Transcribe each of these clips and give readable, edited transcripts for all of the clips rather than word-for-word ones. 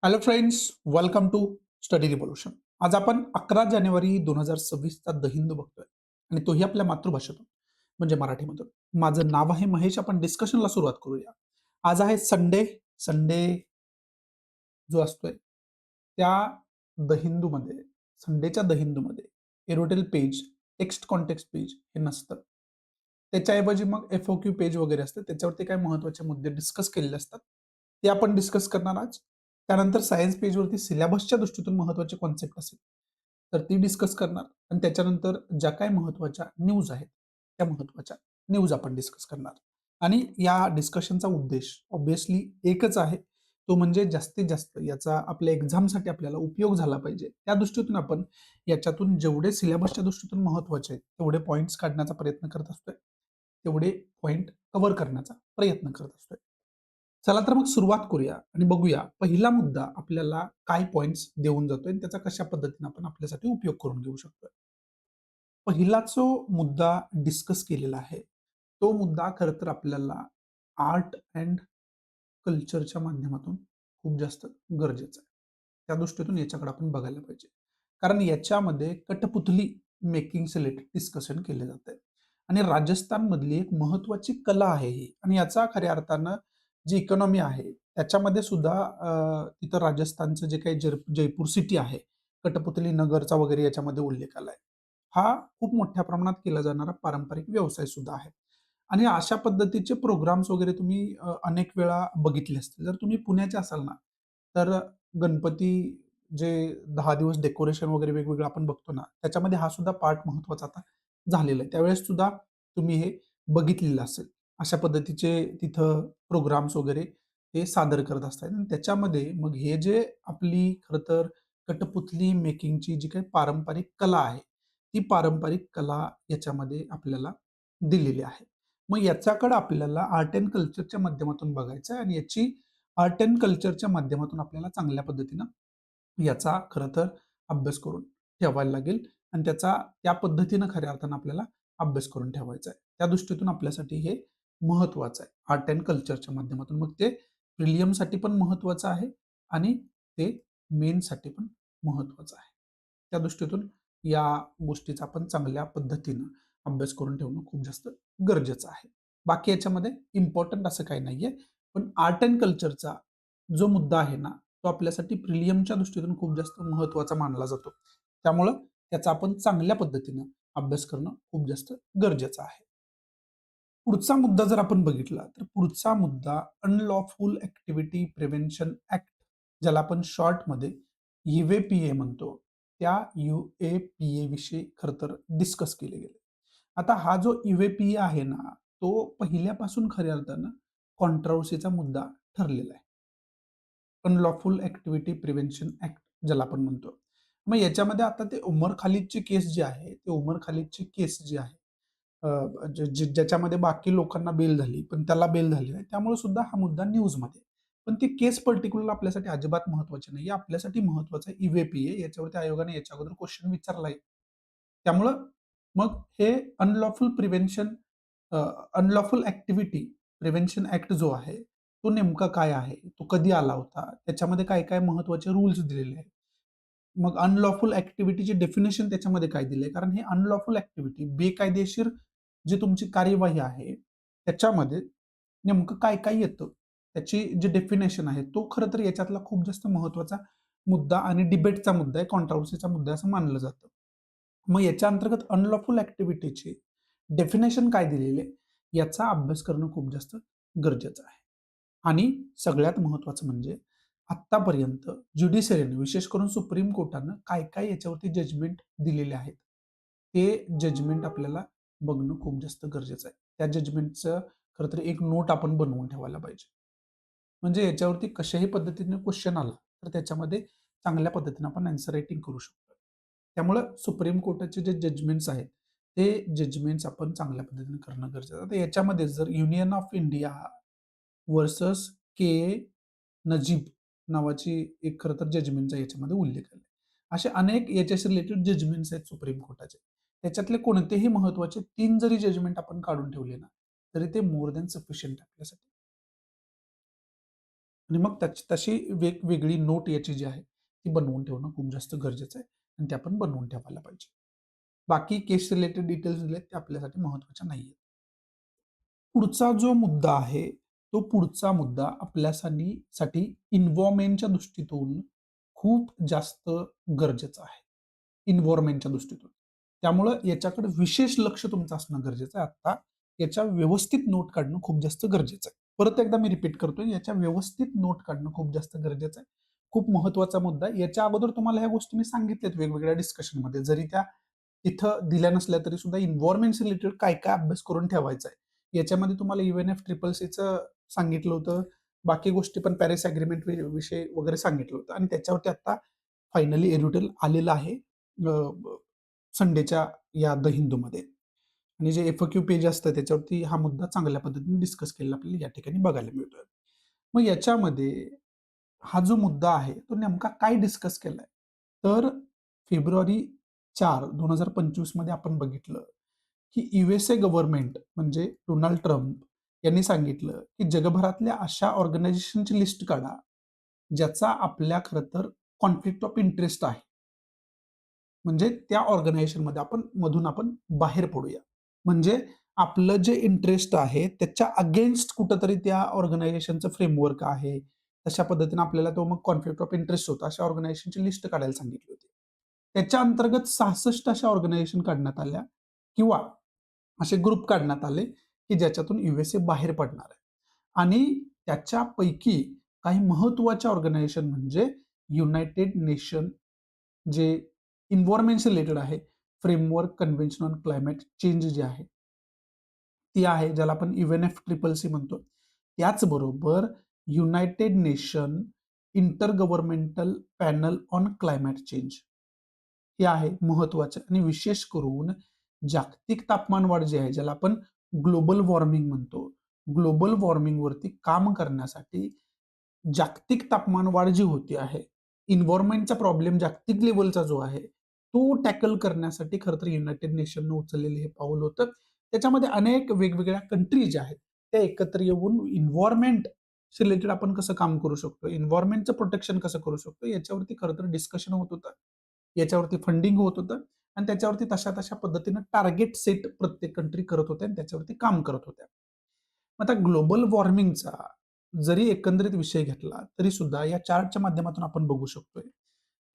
Hello friends, welcome to study revolution. आज आपण 11 जानेवारी 2026 चा द बघतोय आणि तोही आपल्या मातृभाषेतून म्हणजे मराठीमधून. माझं नाव आहे महेश. आपण डिस्कशनला सुरुवात करूया. आज आहे संडे. संडे जो असतोय त्या द हिंदूमध्ये संडेच्या द हिंदूमध्ये एरोटेल पेज, टेक्स्ट कॉन्टेक्स्ट पेज हे नसतं. त्याच्याऐवजी मग FOQ पेज वगैरे असतं. त्याच्यावरती काही महत्त्वाचे मुद्दे डिस्कस केलेले असतात. ते आपण डिस्कस करणार आज. त्यानंतर सायन्स पेजवरती सिलेबसच्या दृष्टीतून महत्त्वाचे कॉन्सेप्ट असेल, तर ती डिस्कस करणार आणि त्याच्यानंतर ज्या काही महत्त्वाच्या न्यूज आहेत, त्या महत्त्वाच्या न्यूज आपण डिस्कस करणार. आणि या डिस्कशनचा उद्देश ऑब्व्हियसली एकच आहे. तो म्हणजे जास्तीत जास्त याचा आपल्या एक्झामसाठी आपल्याला उपयोग झाला पाहिजे. त्या दृष्टीतून आपण याच्यातून जेवढे सिलेबसच्या दृष्टीतून महत्त्वाचे आहेत, तेवढे पॉइंट्स काढण्याचा प्रयत्न करत असतोय. तेवढे पॉइंट कव्हर करण्याचा प्रयत्न करत असतोय. चला तर मग सुरुवात करूया आणि बघूया पहिला मुद्दा आपल्याला काय पॉइंट्स देऊन जातोय आणि त्याचा कशा पद्धतीने आपण आपल्यासाठी उपयोग करून घेऊ शकतोय. पहिला जो मुद्दा डिस्कस केलेला आहे, तो मुद्दा खरं तर आपल्याला आर्ट अँड कल्चरच्या माध्यमातून खूप जास्त गरजेचं आहे. त्या दृष्टीतून याच्याकडे आपण बघायला पाहिजे. कारण याच्यामध्ये कठपुतली मेकिंगचे रिलेटेड डिस्कशन केले जाते आणि राजस्थानमधली एक महत्त्वाची कला आहे ही आणि याचा खऱ्या अर्थानं जी इकॉनॉमी आहे त्याच्यामध्ये सुद्धा तिथं राजस्थानचं जे काही जयपूर सिटी आहे, कठपुतली नगरचा वगैरे याच्यामध्ये उल्लेख आलाय. हा खूप मोठ्या प्रमाणात केला जाणारा पारंपरिक व्यवसाय सुद्धा आहे. आणि अशा पद्धतीचे प्रोग्राम्स वगैरे तुम्ही अनेक वेळा बघितले असतील. जर तुम्ही पुण्याचे असाल ना, तर गणपती जे 10 दिवस डेकोरेशन वगैरे वेगवेगळं आपण बघतो ना, त्याच्यामध्ये हा सुद्धा पार्ट महत्त्वाचा आता झालेला आहे. त्यावेळेस सुद्धा तुम्ही हे बघितलेलं असेल. अशा पद्धतीचे तिथं प्रोग्राम्स वगैरे ते सादर करत असतात आणि त्याच्यामध्ये मग हे जे आपली खरं तर कठपुतली मेकिंगची जी काही पारंपरिक कला आहे, ती पारंपरिक कला याच्यामध्ये आपल्याला दिलेली आहे. मग याच्याकडे आपल्याला आर्ट अँड कल्चरच्या माध्यमातून बघायचं आहे आणि याची आर्ट अँड कल्चरच्या माध्यमातून आपल्याला चांगल्या पद्धतीनं याचा खरं तर अभ्यास करून ठेवायला लागेल आणि त्याचा त्या पद्धतीनं खऱ्या अर्थानं आपल्याला अभ्यास करून ठेवायचा आहे. त्या दृष्टीतून आपल्यासाठी हे महत्त्वाचं आहे. आर्ट अँड कल्चरच्या माध्यमातून. मग ते प्रिलियमसाठी पण महत्त्वाचं आहे आणि ते मेनसाठी पण महत्त्वाचं आहे. त्या दृष्टीतून या गोष्टीचा आपण चांगल्या पद्धतीनं अभ्यास करून ठेवणं खूप जास्त गरजेचं आहे. बाकी याच्यामध्ये इम्पोर्टंट असं काही नाहीये. पण आर्ट अँड कल्चरचा जो मुद्दा आहे ना, तो आपल्यासाठी प्रिलियमच्या दृष्टीतून खूप जास्त महत्त्वाचा मानला जातो. त्यामुळं त्याचा आपण चांगल्या पद्धतीनं अभ्यास करणं खूप जास्त गरजेचं आहे. पुढचा मुद्दा जर आपण बघितला, तर पुढचा मुद्दा अनलॉफुल ॲक्टिव्हिटी प्रिव्हेन्शन ॲक्ट, ज्याला आपण शॉर्टमध्ये UAPA म्हणतो. त्या UAPA विषयी खरं तर डिस्कस केले गेले. आता हा जो UAPA आहे ना, तो पहिल्यापासून खऱ्या अर्थानं कॉन्ट्रोव्हर्सीचा मुद्दा ठरलेला आहे. अनलॉफुल ॲक्टिव्हिटी प्रिव्हेन्शन ॲक्ट ज्याला आपण म्हणतो. मग याच्यामध्ये आता ते उमर खालिदची केस जी आहे, ते उमर खालिदची केस जी आहे, ज्याच्यामध्ये बाकी लोकांना बेल झाली, पण त्याला बेल झाली नाही. त्यामुळे सुद्धा हा मुद्दा न्यूजमध्ये. पण ती केस पर्टिक्युलर आपल्यासाठी अजिबात महत्त्वाची नाही. आपल्यासाठी महत्त्वाचं आहे UAPA. याच्यावरती आयोगाने याच्या अगोदर क्वेश्चन विचारला आहे. त्यामुळं मग हे unlawful prevention unlawful activity prevention act जो आहे, तो नेमका काय आहे? तो कधी आला होता? त्याच्यामध्ये काय-काय महत्त्वाचे रूल्स दिलेले आहेत. मग अनलॉफुल ॲक्टिव्हिटीची डेफिनिशन त्याच्यामध्ये काय दिलंय? कारण हे अनलॉफुल ॲक्टिव्हिटी बेकायदेशीर जी तुमची कार्यवाही आहे, त्याच्यामध्ये नेमकं काय-काय येतं? त्याची जी डेफिनेशन आहे, तो खरं तर याच्यातला खूप जास्त महत्त्वाचा मुद्दा आणि डिबेटचा मुद्दा आहे, कॉन्ट्रोव्हर्सीचा मुद्दा आहे असं मानलं जातं. मग याच्या अंतर्गत अनलॉफुल ॲक्टिव्हिटीची डेफिनेशन काय दिलेली आहे, याचा अभ्यास करणं खूप जास्त गरजेचं आहे. आणि सगळ्यात महत्त्वाचं म्हणजे आत्तापर्यंत ज्युडिशियरीने विशेष करून सुप्रीम कोर्टानं काय-काय याच्यावरती जजमेंट दिलेले आहेत. ते जजमेंट आपल्याला बघणं खूप जास्त गरजेचं आहे. त्या जजमेंटचं खरं तर एक नोट आपण बनवून ठेवायला पाहिजे. म्हणजे याच्यावरती कशाही पद्धतीने क्वेश्चन आला, तर त्याच्यामध्ये चांगल्या पद्धतीने आपण ॲन्सर रायटिंग करू शकतो. त्यामुळं सुप्रीम कोर्टाचे जे जजमेंट्स आहेत, ते जजमेंट्स आपण चांगल्या पद्धतीने करणं गरजेचं आहे. आता याच्यामध्ये जर युनियन ऑफ इंडिया व्हर्सस के. नजीब नावाची एक खरं तर जजमेंटचा याच्यामध्ये उल्लेख आहे. असे अनेक याच्याशी रिलेटेड जजमेंट्स आहेत सुप्रीम कोर्टाचे. त्याच्यातले कोणतेही महत्त्वाचे 3 जरी जजमेंट आपण काढून ठेवले ना, तरी ते मोर दॅन सफिशियंट आपल्यासाठी. आणि मग तशी वेगवेगळी नोट याची जी आहे, ती बनवून ठेवणं खूप जास्त गरजेचं आहे आणि ते आपण बनवून ठेवायला पाहिजे. बाकी केस रिलेटेड डिटेल्स दिलेत ते आपल्यासाठी महत्त्वाच्या नाहीयेत. पुढचा जो मुद्दा आहे, तो पुढचा मुद्दा आपल्यासाठी एन्व्हायर्नमेंटच्या दृष्टीतून खूप जास्त गरजेचं आहे. एन्व्हायर्नमेंटच्या दृष्टीतून. त्यामुळं याच्याकडे विशेष लक्ष तुमचं असणं गरजेचं आहे. आता याच्या व्यवस्थित नोट काढणं खूप जास्त गरजेचं आहे. परत एकदा मी रिपीट करतोय, याच्या व्यवस्थित नोट काढणं खूप जास्त गरजेचं आहे. खूप महत्त्वाचा मुद्दा आहे. याच्या अगोदर तुम्हाला ह्या गोष्टी मी सांगितल्यात वेगवेगळ्या डिस्कशनमध्ये. जरी त्या तिथं दिल्या नसल्या तरी सुद्धा एन्व्हायर्नमेंट रिलेटेड काय-काय अभ्यास करून ठेवायचा आहे. याच्यामध्ये तुम्हाला UNF ट्रिपल सीचं सांगितलं होतं. बाकी गोष्टी पण पॅरिस अग्रीमेंट विषयी वगैरे सांगितलं होतं आणि त्याच्यावरती आता फायनली एडिटोरियल आलेलं आहे संडेच्या या द हिंदूमध्ये. आणि जे FAQ पेज असतं त्याच्यावरती हा मुद्दा चांगल्या पद्धतीने डिस्कस केलेला आपल्याला या ठिकाणी बघायला मिळतोय. मग याच्यामध्ये हा जो मुद्दा आहे तो नेमका काय डिस्कस केलाय? तर फेब्रुवारी 4, 2025 मध्ये आपण बघितलं, की USA गव्हर्नमेंट म्हणजे डोनाल्ड ट्रम्प यांनी सांगितलं, की जगभरातल्या अशा ऑर्गनायझेशनची लिस्ट काढा, ज्याचा आपल्या खरं तर कॉन्फ्लिक्ट ऑफ इंटरेस्ट आहे. म्हणजे त्या ऑर्गनायझेशनमध्ये मधून आपण बाहेर पडूया. म्हणजे आपलं जे इंटरेस्ट आहे त्याच्या अगेन्स्ट कुठेतरी त्या ऑर्गनायझेशनचं फ्रेमवर्क आहे. तशा पद्धतीने आपल्याला तो मग कॉन्फ्लिक्ट ऑफ इंटरेस्ट होता. अशा ऑर्गनायझेशनची लिस्ट काढायला सांगितली होती. त्याच्या अंतर्गत 66 अशा ऑर्गनायझेशन काढण्यात आल्या किंवा असे ग्रुप काढण्यात आले, की ज्याच्यातून USA बाहेर पडणार आहे. आणि त्याच्यापैकी काही महत्त्वाच्या ऑर्गनायझेशन म्हणजे युनायटेड नेशन जे एन्व्हायर्नमेंटशी रिलेटेड आहे. Framework convention on climate change जे आहे, ती आहे ज्याला आपण UNF ट्रिपल सी म्हणतो. त्याचबरोबर United Nation inter governmental panel on climate change हे आहे महत्वाचं आणि विशेष करून जागतिक तापमान वाढ जी आहे, ज्याला आपण ग्लोबल वॉर्मिंग म्हणतो. ग्लोबल वॉर्मिंगवरती काम करण्यासाठी जागतिक तापमान वाढ जी होती आहे, एन्व्हायर्नमेंटचा प्रॉब्लेम जागतिक लेव्हलचा जो आहे, तो टॅकल करण्यासाठी खरं तर युनायटेड नेशननं उचललेलं हे पाऊल होतं. त्याच्यामध्ये अनेक वेगवेगळ्या कंट्री ज्या आहेत, त्या एकत्र येऊन एन्व्हायर्नमेंटशी रिलेटेड आपण कसं काम करू शकतो, एन्व्हायर्नमेंटचं प्रोटेक्शन कसं करू शकतो, याच्यावरती खरं तर डिस्कशन होत होतं. याच्यावरती फंडिंग होत होतं आणि त्याच्यावरती तशा-तशा पद्धतीनं टार्गेट सेट प्रत्येक कंट्री करत होत्या आणि त्याच्यावरती काम करत होत्या. आता ग्लोबल वॉर्मिंगचा जरी एकंदरीत विषय घेतला, तरी सुद्धा या चार्टच्या माध्यमातून आपण बघू शकतोय,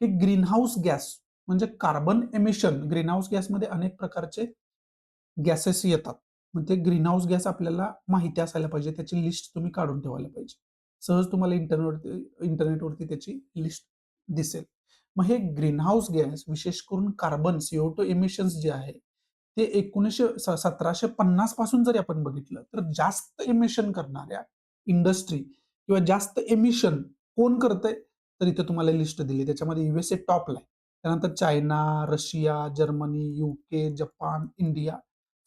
की ग्रीनहाऊस गॅस म्हणजे कार्बन एमिशन ग्रीनहाऊस गॅसमध्ये अनेक प्रकारचे गॅसेस येतात. मग ते ग्रीनहाऊस गॅस आपल्याला माहिती असायला पाहिजे. त्याची लिस्ट तुम्ही काढून ठेवायला पाहिजे. सहज तुम्हाला इंटरनेटवरती त्याची लिस्ट दिसेल. मग हे ग्रीनहाऊस गॅस विशेष करून कार्बन CO2 एमिशन्स जे आहे, ते 1750 पासून जरी आपण बघितलं, तर जास्त एमिशन करणाऱ्या इंडस्ट्री किंवा जास्त एमिशन कोण करतंय? तर इथे तुम्हाला लिस्ट दिली. त्याच्यामध्ये USA टॉपला आहे. त्यानंतर China, Russia, Germany, UK, Japan, India,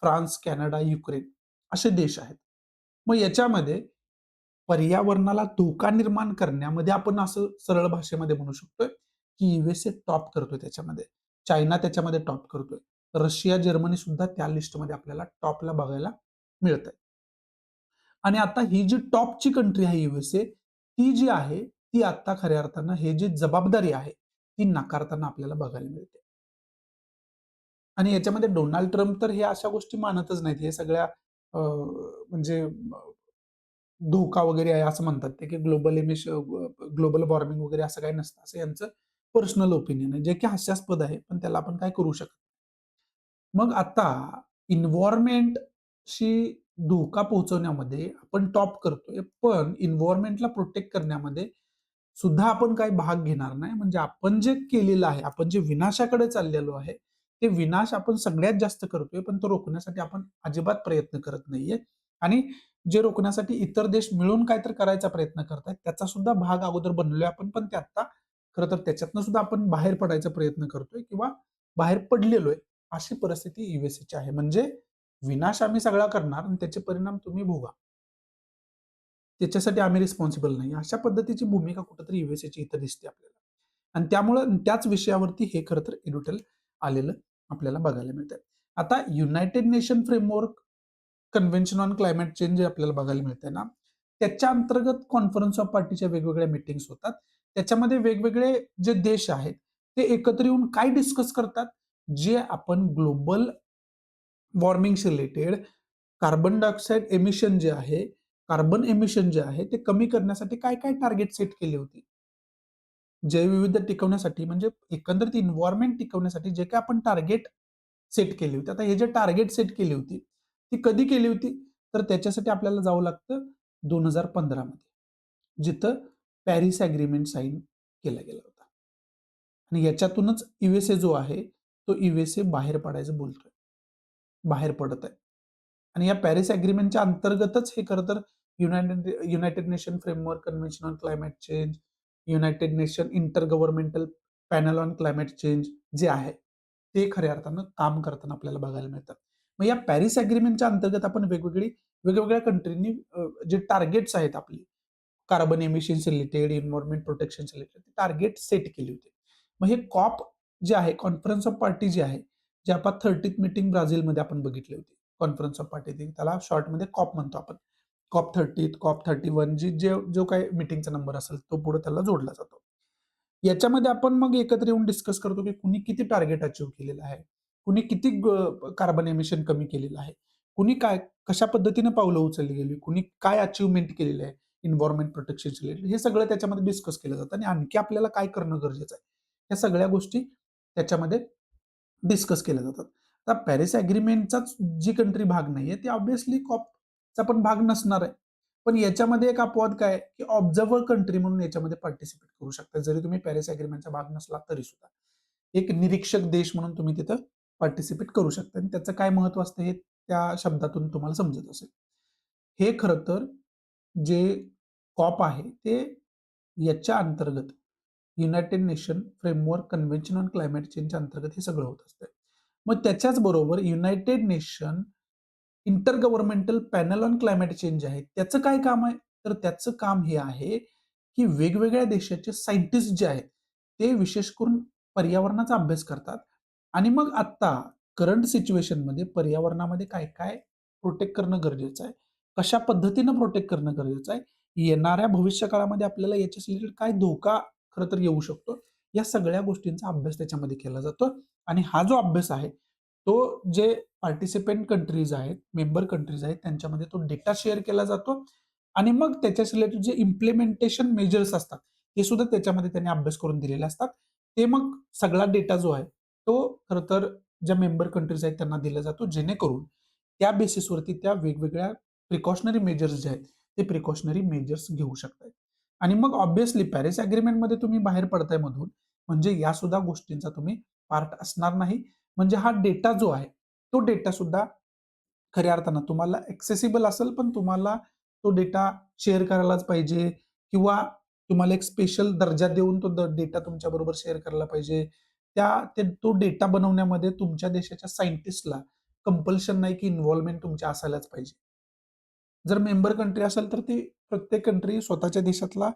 France, Canada, Ukraine असे देश आहेत. मग याच्यामध्ये पर्यावरणाला धोका निर्माण करण्यामध्ये आपण असं सरळ भाषेमध्ये म्हणू शकतोय, की USA टॉप करतोय त्याच्यामध्ये. चायना त्याच्यामध्ये टॉप करतोय. रशिया, जर्मनी सुद्धा त्या लिस्टमध्ये आपल्याला टॉपला बघायला मिळतंय. आणि आता ही जी टॉपची कंट्री आहे USA, ती जी आहे, ती आता खऱ्या अर्थानं हे जी जबाबदारी आहे, ती नाकारताना आपल्याला बघायला मिळते. आणि याच्यामध्ये डोनाल्ड ट्रम्प तर हे अशा गोष्टी मानतच नाहीत. हे सगळ्या म्हणजे धोका वगैरे आहे असं म्हणतात ते, की ग्लोबल वॉर्मिंग वगैरे असं काही नसतं. असं यांचं पर्सनल ओपिनियन आहे, जे की हास्यास्पद आहे, पण त्याला आपण काय करू शकत मग आता एन्व्हायर्नमेंटशी धोका पोहोचवण्यामध्ये आपण टॉप करतोय, पण एन्व्हायर्नमेंटला प्रोटेक्ट करण्यामध्ये सुद्धा आपण काही भाग घेणार नाही. म्हणजे आपण जे केलेलं आहे, आपण जे विनाशाकडे चाललेलो आहे, ते विनाश आपण सगळ्यात जास्त करतोय, पण तो रोखण्यासाठी आपण अजिबात प्रयत्न करत नाहीये. आणि जे रोखण्यासाठी इतर देश मिळून काहीतरी करायचा प्रयत्न करतायत, त्याचा सुद्धा भाग अगोदर बनलोय आपण, पण ते आता खरं तर त्याच्यातनं सुद्धा आपण बाहेर पडायचा प्रयत्न करतोय किंवा बाहेर पडलेलो आहे. अशी परिस्थिती USAची आहे. म्हणजे विनाश आम्ही सगळा करणार आणि त्याचे परिणाम तुम्ही भोगा. त्याच्यासाठी आम्ही रिस्पॉन्सिबल नाही. अशा पद्धतीची भूमिका कुठेतरी USAची इथं दिसते आपल्याला. आणि त्यामुळं त्याच विषयावरती हे खरं तर एडिटोरियल आलेलं आपल्याला बघायला मिळतंय. आता United Nation framework convention on climate change जे आपल्याला बघायला मिळतंय ना, त्याच्या अंतर्गत कॉन्फरन्स ऑफ पार्टीच्या वेगवेगळ्या मीटिंग्स होतात. त्याच्यामध्ये वेगवेगळे जे देश आहेत, ते एकत्र येऊन काय डिस्कस करतात? जे आपण ग्लोबल वॉर्मिंगशी रिलेटेड कार्बन डायऑक्साईड एमिशन जे आहे, कार्बन एमिशन जे आहे, ते कमी करण्यासाठी काय-काय टार्गेट सेट केली होती. जैवविविधता टिकवण्यासाठी म्हणजे एकंदरीत एन्व्हायर्नमेंट टिकवण्यासाठी जे काही आपण टार्गेट सेट केली होती. आता हे जे टार्गेट सेट केली होती, ती कधी केली होती? तर त्याच्यासाठी आपल्याला जावं लागतं 2015 मध्ये. जिथं पॅरिस अग्रीमेंट साइन केला गेला होता. आणि याच्यातूनच यूएसए जो आहे, तो यूएसए बाहेर पडायचं बोलतोय. बाहेर पडत आहे. आणि या पॅरिस अग्रीमेंटच्या अंतर्गतच हे खरं तर United Nation framework convention on climate change, United Nation inter governmental panel on climate change जे आहे, ते खऱ्या अर्थानं काम करताना आपल्याला बघायला मिळतं. मग या पॅरिस अग्रीमेंटच्या अंतर्गत आपण वेगवेगळ्या कंट्रीनी जे टार्गेट्स आहेत आपली, carbon emissions related, environment protection related target set केली होती. मग हे कॉप जे आहे, कॉन्फरन्स ऑफ पार्टी जे आहे, जे आपण 30th मीटिंग ब्राझीलमध्ये आपण बघितली होती. कॉन्फरन्स ऑफ पार्टी त्याला शॉर्टमध्ये कॉप म्हणतो आपण. कॉप 30, कॉप 31 जो काही मीटिंगचा नंबर असेल तो पुढे त्याला जोडला जातो. याच्यामध्ये आपण मग एकत्र येऊन डिस्कस करतो की कुणी किती टार्गेट अचीव्ह केलेलं आहे. कुणी किती कार्बन एमिशन कमी केलेलं आहे. कुणी कशा पद्धतीने पावलं उचलली गेली, कुणी काय अचीव्हमेंट केलेलं आहे, एन्व्हायर्नमेंट प्रोटेक्शन रिलेटेड हे सगळं त्याच्यामध्ये डिस्कस केलं जातं आणि आणखी आपल्याला काय करणं गरजेचं आहे. या सगळ्या गोष्टी त्याच्यामध्ये डिस्कस केल्या जातात. आता पॅरिस अग्रीमेंटचाच जी कंट्री भाग नाहीये, ती ऑब्व्हियसली कॉपचा पण भाग नसणार आहे. पण याच्यामध्ये एक अपवाद काय आहे, की ऑब्झर्व्हर कंट्री म्हणून याच्यामध्ये पार्टिसिपेट करू शकता. जरी तुम्ही पॅरिस अग्रीमेंटचा भाग नसला तरी सुद्धा. एक निरीक्षक देश म्हणून तुम्ही तिथं पार्टिसिपेट करू शकता आणि त्याचं काय महत्व असतं हे त्या शब्दातून तुम्हाला समजत असेल. हे खरं तर जे कॉप आहे ते याच्या अंतर्गत United Nation framework convention on climate चेंजच्या अंतर्गत हे सगळं होत असतं. मग त्याच्याच बरोबर United Nation inter governmental panel on climate change आहे. त्याचं काय काम आहे? तर त्याचं काम हे आहे, की वेगवेगळ्या देशाचे सायंटिस्ट जे आहेत, ते विशेष करून पर्यावरणाचा अभ्यास करतात आणि मग आत्ता करंट सिच्युएशनमध्ये पर्यावरणामध्ये काय-काय प्रोटेक्ट करणं गरजेचं आहे, कशा पद्धतीनं प्रोटेक्ट करणं गरजेचं आहे, येणाऱ्या भविष्यकाळामध्ये आपल्याला याच्या रिलेटेड काय धोका खरं तर येऊ शकतो, या सगळ्या गोष्टींचा अभ्यास त्याच्यामध्ये केला जातो आणि हा जो अभ्यास आहे, तो जे पार्टिसिपेंट कंट्रीज आहेत, मेंबर कंट्रीज आहेत, त्यांच्यामध्ये तो डेटा शेअर केला जातो आणि मग त्याच्याशी रिलेटेड जे इम्प्लिमेंटेशन मेजर्स असतात, ते सुद्धा त्याच्यामध्ये त्यांनी अभ्यास करून दिलेले असतात. ते मग सगळा डेटा जो आहे, तो खरं तर ज्या मेंबर कंट्रीज आहेत त्यांना दिला जातो, जेणेकरून त्या बेसिसवरती त्या वेगवेगळ्या प्रिकॉशनरी मेजर्स जे आहेत, ते प्रिकॉशनरी मेजर्स घेऊ शकतात. आणि मग ऑब्व्हियसली पॅरिस अग्रीमेंटमध्ये तुम्ही बाहेर पडताय मधून, म्हणजे या सुद्धा गोष्टींचा तुम्ही पार्ट असणार नाही. म्हणजे हा डेटा जो आहे, तो डेटा सुद्धा खऱ्या अर्थानं तुम्हाला एक्सेसिबल असेल, पण तुम्हाला तो डेटा शेअर करायलाच पाहिजे किंवा तुम्हाला एक स्पेशल दर्जा देऊन तो डेटा तुमच्याबरोबर शेअर करायला पाहिजे. तो डेटा बनवण्यामध्ये तुमच्या देशाच्या सायंटिस्टला कंपल्शन नाही, की इन्व्हॉल्वमेंट तुमची असायलाच पाहिजे. जर मेंबर कंट्री असेल, तर ती प्रत्येक कंट्री स्वतःच्या देशातला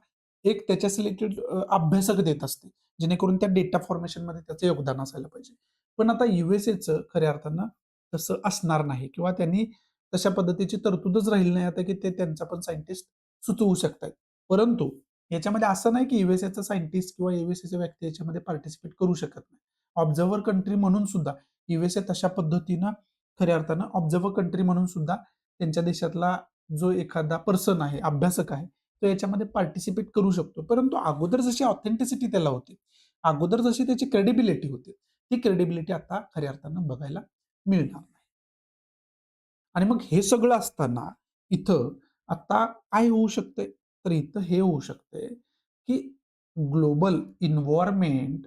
एक त्याच्याच रिलेटेड अभ्यासक देत असते. जेणेकरून त्या डेटा फॉर्मेशनमध्ये त्याचं योगदान असायला पाहिजे. पण आता यूएसएचं खऱ्या अर्थानं तसं असणार नाही किंवा त्यांनी तशा पद्धतीची तरतूदच राहिली नाही आता, की ते त्यांचा पण सायंटिस्ट सुचवू शकतात. परंतु याच्यामध्ये असं नाही, की यूएसएचा सायंटिस्ट किंवा यूएसएचा व्यक्ती याच्यामध्ये पार्टिसिपेट करू शकत नाही. ऑब्झर्व्हर कंट्री म्हणून सुद्धा यूएसए तशा पद्धतीनं खऱ्या अर्थानं ऑब्झर्व्हर कंट्री म्हणून सुद्धा त्यांच्या देशातला जो एखादा पर्सन आहे, अभ्यासक आहे, तो याच्यामध्ये पार्टिसिपेट करू शकतो. परंतु अगोदर जशी ऑथेंटिसिटी त्याला होती, अगोदर जशी त्याची क्रेडिबिलिटी होती, ती क्रेडिबिलिटी आता खऱ्या अर्थानं बघायला मिळणार नाही. आणि मग हे सगळं असताना इथं आता काय होऊ शकतंय? तर इथं हे होऊ शकतंय, की ग्लोबल एन्व्हायर्नमेंट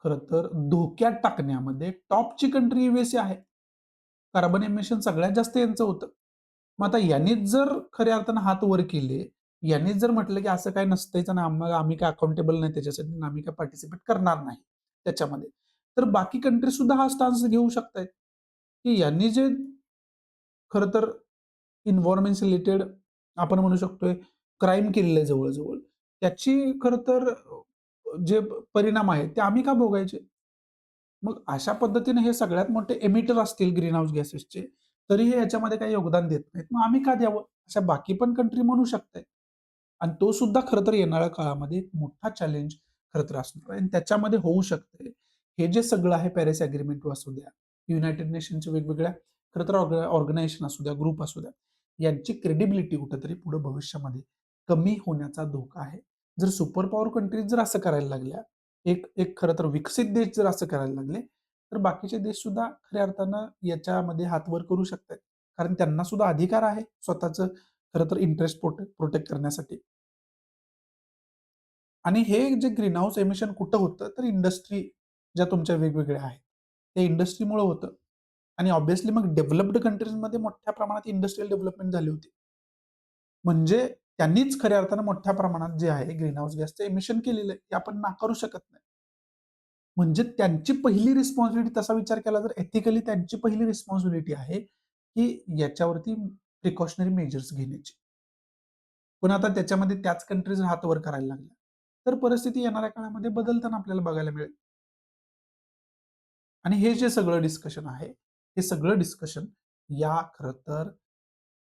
खरं तर धोक्यात टाकण्यामध्ये टॉपची कंट्री यूएसए आहे. कार्बन एमिशन सगळ्यात जास्त यांचं होतं. मग आता यांनीच जर खऱ्या अर्थानं हात वर केले, यांनीच जर म्हटलं, की असं काही नसतंच आणि आम्ही काय अकाउंटेबल नाही त्याच्यासाठी आणि आम्ही काय पार्टिसिपेट करणार नाही त्याच्यामध्ये. तर बाकी कंट्री सुद्धा हा स्टान्स घेऊ शकतायत, की यांनी जे खरं तर एन्व्हायर्नमेंट रिलेटेड आपण म्हणू शकतोय क्राईम केलेलं आहे जवळ-जवळ. त्याची खरं तर जे परिणाम आहेत ते आम्ही का भोगायचे? मग अशा पद्धतीने हे सगळ्यात मोठे एमिटर असतील ग्रीनहाऊस गॅसेसचे, तरीही याच्यामध्ये काही योगदान देत नाहीत. मग आम्ही का द्यावं? अशा बाकी पण कंट्री म्हणू शकते. आणि तो सुद्धा खरं तर येणाऱ्या काळामध्ये एक मोठा चॅलेंज खरं तर असणार आहे आणि त्याच्यामध्ये होऊ शकते. हे जे सगळं आहे पॅरिस अग्रीमेंट असू द्या, युनायटेड नेशनच्या वेगवेगळ्या खरं तर ऑर्गनायझेशन असू द्या, ग्रुप असू द्या, यांची क्रेडिबिलिटी कुठेतरी पुढे भविष्यामध्ये कमी होण्याचा धोका आहे. जर सुपर पॉवर कंट्रीज जर असं करायला लागल्या, एक एक खरं तर विकसित देश जर असं करायला लागले, तर बाकीचे देश सुद्धा खऱ्या अर्थानं याच्यामध्ये हात वर करू शकतात. कारण त्यांना सुद्धा अधिकार आहे स्वतःचं खरं तर इंटरेस्ट प्रोटेक्ट करण्यासाठी. आणि हे जे ग्रीन हाऊस एमिशन कुठं होतं, तर इंडस्ट्री ज्या तुमच्या वेगवेगळ्या आहेत, त्या इंडस्ट्रीमुळे होतं. आणि ऑब्व्हियसली मग डेव्हलप्ड कंट्रीजमध्ये मोठ्या प्रमाणात इंडस्ट्रियल डेव्हलपमेंट झाली होती. म्हणजे त्यांनीच खऱ्या अर्थानं मोठ्या प्रमाणात जे आहे ग्रीन हाऊस गॅसचं एमिशन केलेलं आहे, हे आपण नाकारू शकत नाही. म्हणजे त्यांची पहिली रिस्पॉन्सिबिलिटी तसा विचार केला तर एथिकली त्यांची पहिली रिस्पॉन्सिबिलिटी आहे, की याच्यावरती प्रिकॉशनरी मेजर्स घेण्याची. पण आता त्याच्यामध्ये त्याच कंट्रीज हात वर करायला लागल्या. तर परिस्थिती येणाऱ्या काळामध्ये बदलताना आपल्याला बघायला मिळेल. आणि हे जे सगळं डिस्कशन आहे, हे सगळं डिस्कशन या खरं तर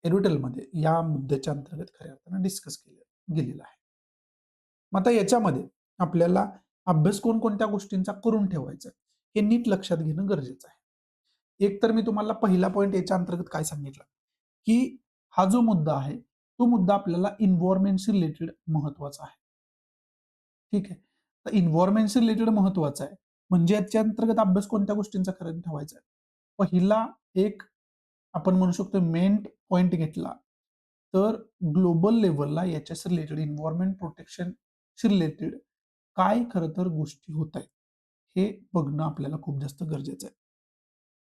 एरिटलमध्ये या मुद्द्याच्या अंतर्गत खऱ्या अर्थानं डिस्कस केलं गेलेलं आहे. मग आता याच्यामध्ये आपल्याला अभ्यास कोणकोणत्या गोष्टींचा करून ठेवायचा आहे, हे नीट लक्षात घेणं गरजेचं आहे. एक तर मी तुम्हाला पहिला पॉइंट याच्या अंतर्गत काय सांगितलं, की हा जो मुद्दा आहे, तो मुद्दा आपल्याला एन्व्हायर्नमेंटशी रिलेटेड महत्त्वाचा आहे. ठीक आहे. तर एन्व्हायर्नमेंटशी रिलेटेड महत्त्वाचं आहे. म्हणजे याच्या अंतर्गत अभ्यास कोणत्या गोष्टींचा करून ठेवायचा आहे. पहिला एक आपण म्हणू शकतो मेन पॉइंट घेतला, तर ग्लोबल लेव्हलला याच्याशी रिलेटेड एन्व्हायर्नमेंट प्रोटेक्शनशी रिलेटेड काय खरं तर गोष्टी होत आहेत, हे बघणं आपल्याला खूप जास्त गरजेचं आहे.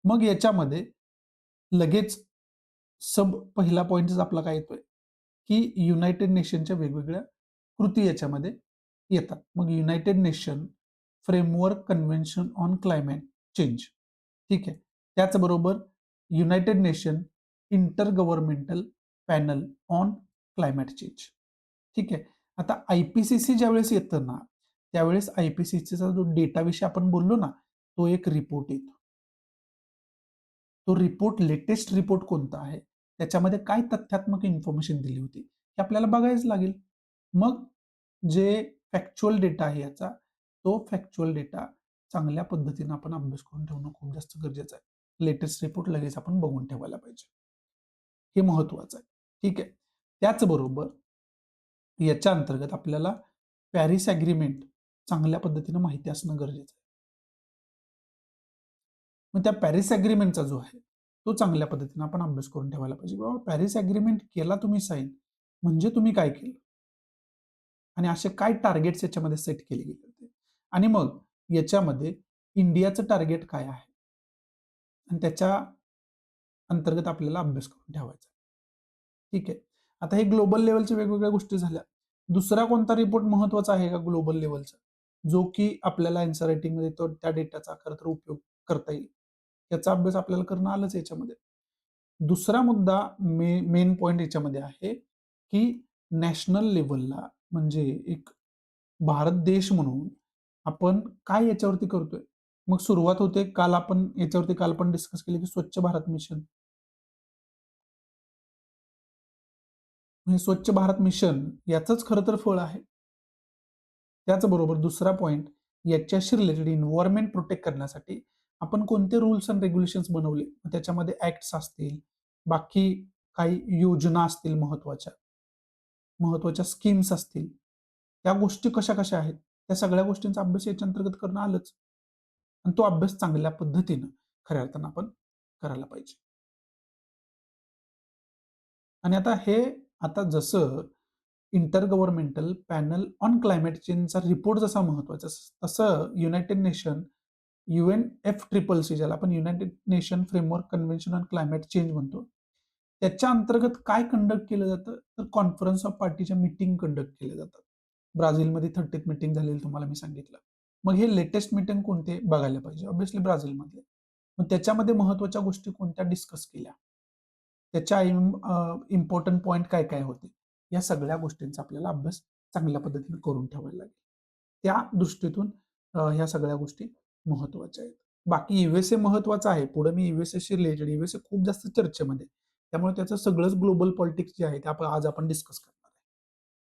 मग याच्यामध्ये लगेच पहिला पॉइंटच आपला काय येतोय, की युनायटेड नेशनच्या वेगवेगळ्या कृती याच्यामध्ये येतात. मग United Nation framework convention on climate change. ठीक आहे. त्याचबरोबर United Nation inter governmental panel on climate change. ठीक आहे. आता आय-पी-सी-सी ज्यावेळेस येतं ना, त्यावेळेस आय-पी-सी-सीचा जो डेटाविषयी आपण बोललो ना, तो एक रिपोर्ट येतो. तो रिपोर्ट लेटेस्ट रिपोर्ट कोणता आहे? त्याच्यामध्ये काय तथ्यात्मक इन्फॉर्मेशन दिली होती? हे आपल्याला बघायच लागेल. मग जे फॅक्च्युअल डेटा आहे याचा, तो फॅक्च्युअल डेटा चांगल्या पद्धतीने आपण अभ्यास करून ठेवणं खूप जास्त गरजेचं आहे. लेटेस्ट रिपोर्ट लगेच आपण बघून ठेवायला पाहिजे. हे महत्वाचं आहे. ठीक आहे. त्याचबरोबर याच्या अंतर्गत आपल्याला पॅरिस अग्रीमेंट चांगल्या पद्धतीने माहिती असणं गरजेचं आहे. मग त्या पॅरिस अग्रीमेंटचा जो आहे, तो चांगल्या पद्धतीने आपण अभ्यास करून ठेवायला पाहिजे. बाबा पॅरिस अग्रीमेंट केला तुम्ही साइन, म्हणजे तुम्ही काय केलं? आणि असे काय टार्गेट्स याच्यामध्ये सेट केले गेले होते? आणि मग याच्यामध्ये इंडियाचं टार्गेट काय आहे? आणि त्याच्या अंतर्गत आपल्याला अभ्यास करून ठेवायचा. ठीक आहे. आता हे ग्लोबल लेव्हलच्या वेगवेगळ्या गोष्टी झाल्या. दुसरा कोणता रिपोर्ट महत्त्वाचा आहे का ग्लोबल लेव्हलचा? जो की आपल्याला आन्सर रायटिंगमध्ये तो त्या डेटाचा खरं तर उपयोग करता येईल. याचा अभ्यास आपल्याला करणं आलंच याच्यामध्ये. दुसरा मुद्दा मेन पॉइंट याच्यामध्ये आहे, की नॅशनल लेव्हलला म्हणजे एक भारत देश म्हणून आपण काय याच्यावरती करतोय? मग सुरुवात होते काल आपण याच्यावरती काल पण डिस्कस केली, की स्वच्छ भारत मिशन. हे स्वच्छ भारत मिशन याचंच खरं तर फळ आहे. त्याचबरोबर दुसरा पॉइंट याच्याशी रिलेटेड एन्व्हायर्नमेंट प्रोटेक्ट करण्यासाठी आपण कोणते रूल्स अँड रेग्युलेशन्स बनवले? त्याच्यामध्ये ॲक्ट्स असतील, बाकी काही योजना असतील महत्त्वाच्या, महत्त्वाच्या स्कीम्स असतील. त्या गोष्टी कशा-कशा आहेत? त्या सगळ्या गोष्टींचा अभ्यास याच्या अंतर्गत करणं आलंच. आणि तो अभ्यास चांगल्या पद्धतीनं खऱ्या अर्थानं आपण करायला पाहिजे. आणि आता जसं inter governmental panel on climate चेंजचा रिपोर्ट जसा महत्वाचा तसं युनायटेड नेशन UNFCCC ज्याला आपण United Nation framework convention on climate change म्हणतो. त्याच्या अंतर्गत काय कंडक्ट केलं जातं? तर कॉन्फरन्स ऑफ पार्टीच्या मीटिंग कंडक्ट केल्या जातात. ब्राझीलमध्ये 30th मीटिंग झालेली तुम्हाला मी सांगितलं. मग हे लेटेस्ट मीटिंग कोणते बघायला पाहिजे? ऑब्व्हियसली ब्राझीलमधले. मग त्याच्यामध्ये महत्त्वाच्या गोष्टी कोणत्या डिस्कस केल्या? त्याच्या इम्पोर्टंट पॉइंट काय-काय होते? या सगळ्या गोष्टींचा आपल्याला अभ्यास चांगल्या पद्धतीने करून ठेवायला लागेल. त्या दृष्टीतून ह्या सगळ्या गोष्टी महत्त्वाच्या आहेत. बाकी यू-एस-ए महत्त्वाचा आहे. पुढे मी यू-एस-एशी रिलेटेड खूप जास्त चर्चेमध्ये आहे. त्यामुळे त्याचं सगळंच ग्लोबल पॉलिटिक्स जे आहे ते आज आपण डिस्कस करणार आहे.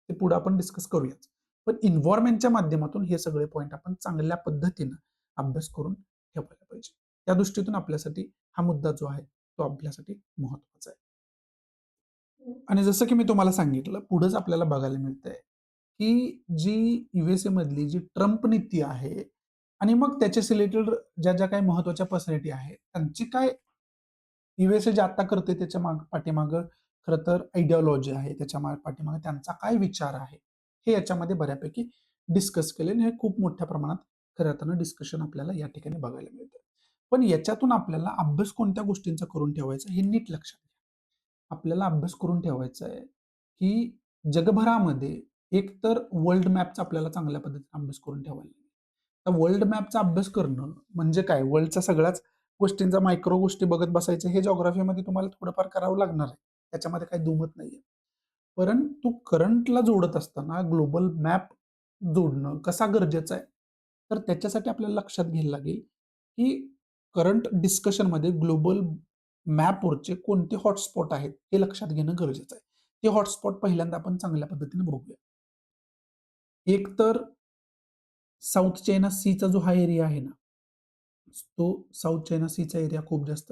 ते पुढे आपण डिस्कस करूयाच. पण एन्व्हायर्नमेंटच्या माध्यमातून हे सगळे पॉइंट आपण चांगल्या पद्धतीनं अभ्यास करून ठेवायला पाहिजे. त्या दृष्टीतून आपल्यासाठी हा मुद्दा जो आहे तो आपल्यासाठी महत्वाचा आहे. आणि जसं की मी तुम्हाला सांगितलं, पुढेच आपल्याला बघायला मिळतंय, की जी यूएसए मधली जी ट्रम्प नीती आहे आणि मग त्याच्या रिलेटेड ज्या काही महत्त्वाच्या पर्सनॅलिटी आहेत, त्यांची काय यूएसए जे आता करते त्याच्या पाठीमागं खरं तर आयडिओलॉजी आहे. त्याच्या पाठीमागे त्यांचा काय विचार आहे, हे याच्यामध्ये बऱ्यापैकी डिस्कस केले आणि हे खूप मोठ्या प्रमाणात खऱ्या अर्थानं डिस्कशन आपल्याला या ठिकाणी बघायला मिळतं. पण याच्यातून आपल्याला अभ्यास कोणत्या गोष्टींचा करून ठेवायचा हे नीट लक्षात घ्या. आपल्याला अभ्यास करून ठेवायचा आहे, की जगभरामध्ये एक तर वर्ल्ड मॅपचा आपल्याला चांगल्या पद्धतीने अभ्यास करून ठेवायला लागेल. तर वर्ल्ड मॅपचा अभ्यास करणं म्हणजे काय? वर्ल्डच्या सगळ्याच गोष्टींचा मायक्रो गोष्टी बघत बसायचं हे जिओग्राफीमध्ये तुम्हाला थोडंफार करावं लागणार आहे. त्याच्यामध्ये काही दुमत नाहीये. परंतु करंटला जोडत असताना ग्लोबल मॅप जोडणं कसा गरजेचा आहे? तर त्याच्यासाठी आपल्याला लक्षात घ्यायला लागेल, की करंट डिस्कशनमध्ये ग्लोबल मॅपवरचे कोणते हॉटस्पॉट आहेत हे लक्षात घेणं गरजेचं आहे. ते हॉटस्पॉट पहिल्यांदा आपण चांगल्या पद्धतीने बघूया. एक तर साऊथ चायना सीचा जो हा एरिया आहे ना, तो साऊथ चायना सीचा एरिया खूप जास्त